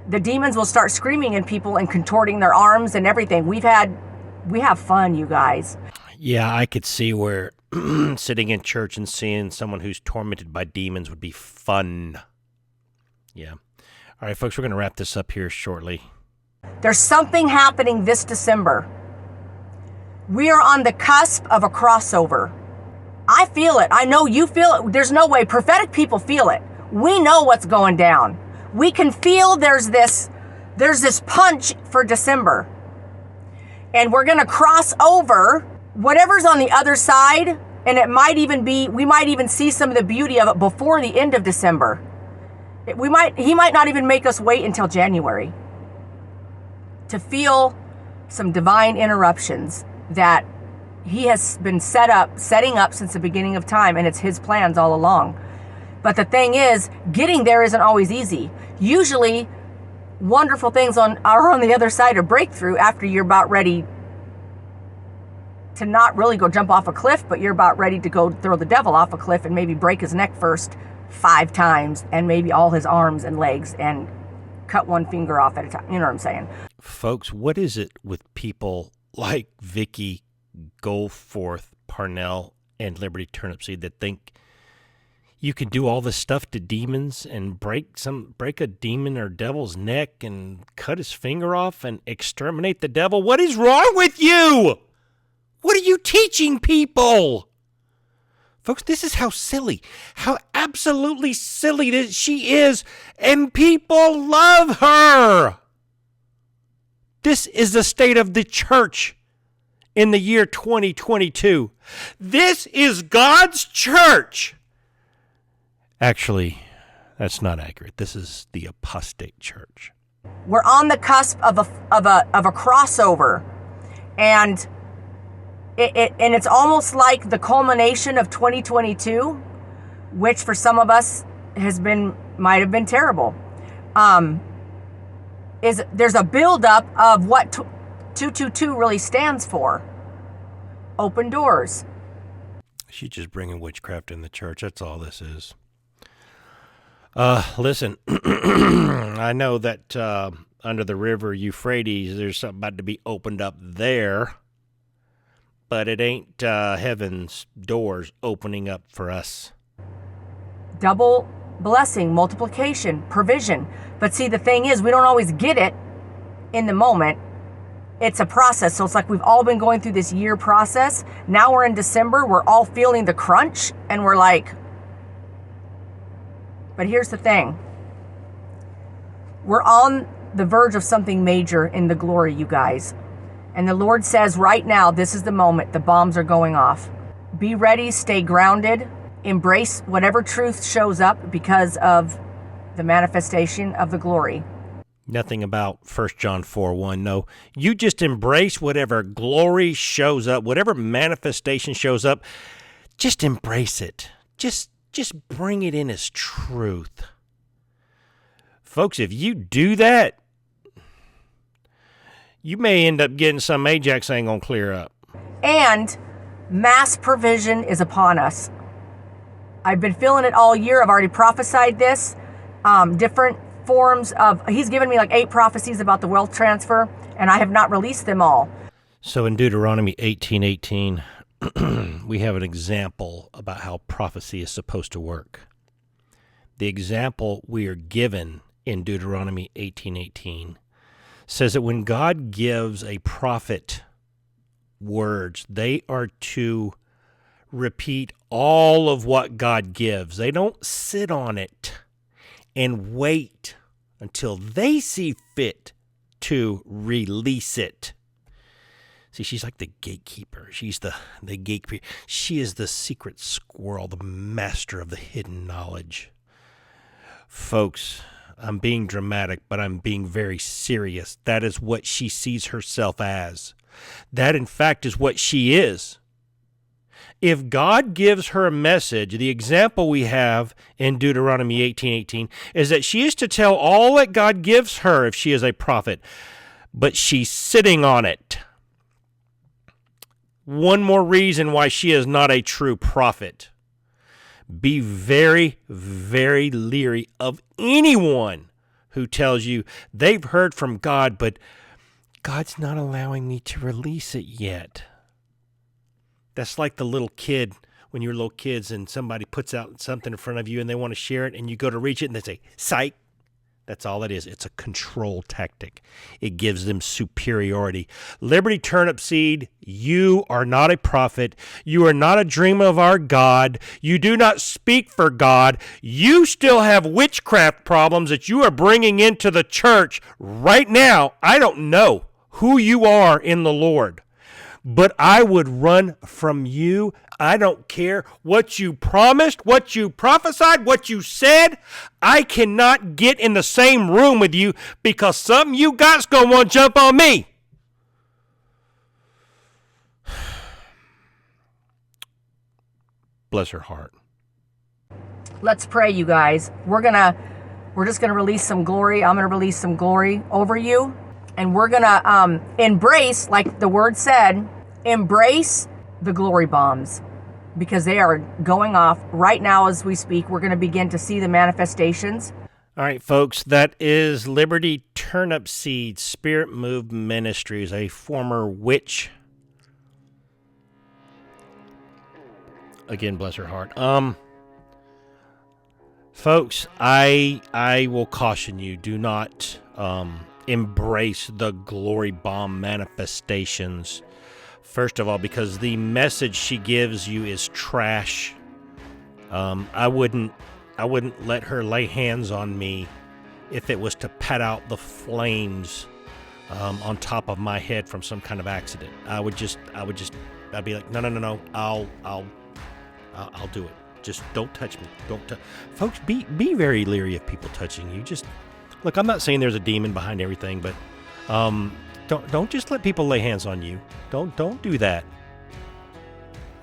the demons will start screaming in people and contorting their arms and everything. We have fun, you guys. Yeah, I could see where sitting in church and seeing someone who's tormented by demons would be fun. Yeah. All right, folks, we're going to wrap this up here shortly. There's something happening this December. We are on the cusp of a crossover. I feel it. I know you feel it. There's no way. Prophetic people feel it. We know what's going down. We can feel there's this punch for December. And we're going to cross over whatever's on the other side, and it might even be, we might even see some of the beauty of it before the end of December. He might not even make us wait until January to feel some divine interruptions that he has been setting up since the beginning of time, and it's his plans all along. But the thing is, getting there isn't always easy. Usually, wonderful things are on the other side of breakthrough after you're about ready to not really go jump off a cliff, but you're about ready to go throw the devil off a cliff and maybe break his neck first 5 times, and maybe all his arms and legs, and cut one finger off at a time. You know what I'm saying? Folks, what is it with people like Vicky Goldforth Parnell and Liberty Turnipseed that think you can do all this stuff to demons and break a demon or devil's neck and cut his finger off and exterminate the devil? What is wrong with you? What are you teaching people? Folks, this is how absolutely silly that she is, and people love her. This is the state of the church in the year 2022. This is God's church. Actually, that's not accurate. This is the apostate church. We're on the cusp of a crossover, and it's almost like the culmination of 2022, which for some of us might have been terrible. There's a buildup of what 222 really stands for. Open doors. She's just bringing witchcraft in the church. That's all this is. Listen, I know that under the river Euphrates. There's something about to be opened up there. But it ain't heaven's doors opening up for us. Double blessing, multiplication, provision. But see, the thing is, we don't always get it in the moment. It's a process. So it's like we've all been going through this year process. Now we're in December. We're all feeling the crunch. And we're like, but here's the thing. We're on the verge of something major in the glory, you guys. And the Lord says right now, this is the moment. The bombs are going off. Be ready, stay grounded, embrace whatever truth shows up because of the manifestation of the glory. Nothing about 1 John 4:1. No, you just embrace whatever glory shows up, whatever manifestation shows up. Just embrace it. Just bring it in as truth. Folks, if you do that, you may end up getting some Ajax ain't gonna clear up. And mass provision is upon us. I've been feeling it all year. I've already prophesied this. Different forms of, he's given me like 8 prophecies about the wealth transfer, and I have not released them all. So in Deuteronomy 18:18, we have an example about how prophecy is supposed to work. The example we are given in Deuteronomy 18:18 says that when God gives a prophet words, they are to repeat all of what God gives. They don't sit on it and wait until they see fit to release it. See, she's like the gatekeeper. She's the gatekeeper. She is the secret squirrel, the master of the hidden knowledge. Folks, I'm being dramatic, but I'm being very serious. That is what she sees herself as. That, in fact, is what she is. If God gives her a message, the example we have in Deuteronomy 18:18 is that she is to tell all that God gives her if she is a prophet, but she's sitting on it. One more reason why she is not a true prophet. Be very, very leery of anyone who tells you they've heard from God, but God's not allowing me to release it yet. That's like the little kid, when you're little kids and somebody puts out something in front of you and they want to share it and you go to reach it and they say, psych. That's all it is. It's a control tactic. It gives them superiority. Liberty Turnipseed, you are not a prophet. You are not a dreamer of our God. You do not speak for God. You still have witchcraft problems that you are bringing into the church right now. I don't know who you are in the Lord, but I would run from you. I don't care what you promised, what you prophesied, what you said. I cannot get in the same room with you because something you got's going to want to jump on me. Bless her heart. Let's pray, you guys. We're just going to release some glory. I'm going to release some glory over you. And we're going to embrace, like the word said, embrace the glory bombs, because they are going off right now as we speak. We're going to begin to see the manifestations. All right, folks, that is Liberty Turnipseed Spirit Move Ministries, a former witch. Again, bless her heart. Folks, I will caution you, do not embrace the glory bomb manifestations. First of all, because the message she gives you is trash. I wouldn't let her lay hands on me if it was to pat out the flames on top of my head from some kind of accident. I'd be like, no, I'll do it. Just don't touch me. Folks, be very leery of people touching you. Just look, I'm not saying there's a demon behind everything, but don't just let people lay hands on you. Don't do that.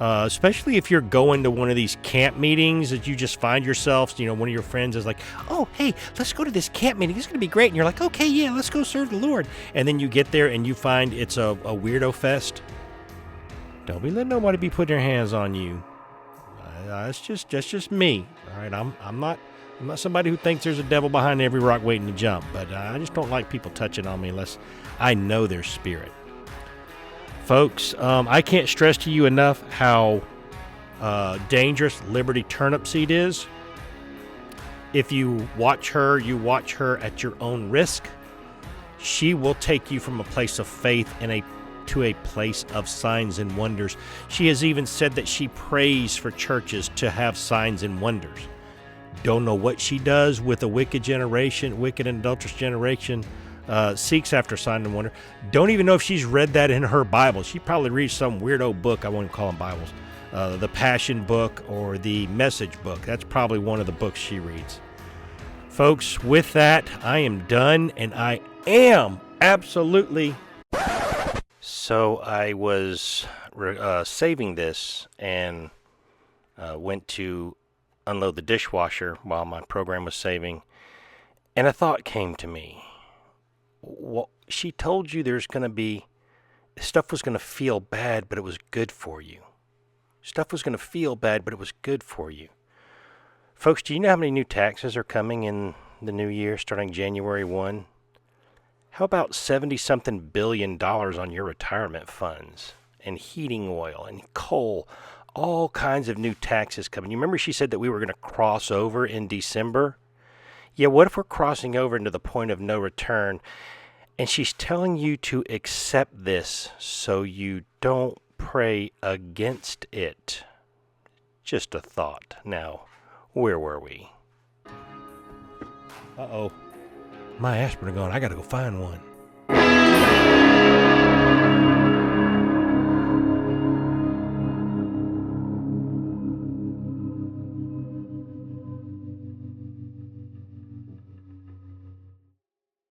Especially if you're going to one of these camp meetings that you just find yourself, one of your friends is like, oh, hey, let's go to this camp meeting. It's going to be great. And you're like, okay, yeah, let's go serve the Lord. And then you get there and you find it's a weirdo fest. Don't be letting nobody be putting their hands on you. That's just me. All right, I'm I'm not somebody who thinks there's a devil behind every rock waiting to jump, but I just don't like people touching on me unless I know their spirit. Folks, I can't stress to you enough how dangerous Liberty Turnipseed is. If you watch her at your own risk. She will take you from a place of faith to a place of signs and wonders. She has even said that she prays for churches to have signs and wonders. Don't know what she does with a wicked and adulterous generation, seeks after sign and wonder. Don't even know if she's read that in her Bible. She probably reads some weirdo book. I won't call them Bibles. The Passion book or the Message book. That's probably one of the books she reads. Folks, with that, I am done, and I am absolutely. So I was saving this and went to unload the dishwasher while my program was saving, and a thought came to me. Well, she told you there's going to be stuff was going to feel bad, but it was good for you. Stuff was going to feel bad, but it was good for you. Folks, do you know how many new taxes are coming in the new year starting January 1? How about $70-something billion on your retirement funds and heating oil and coal? All kinds of new taxes coming. You remember she said that we were going to cross over in December? Yeah, what if we're crossing over into the point of no return and she's telling you to accept this so you don't pray against it? Just a thought. Now, where were we? Uh-oh. My aspirin gone. I gotta go find one.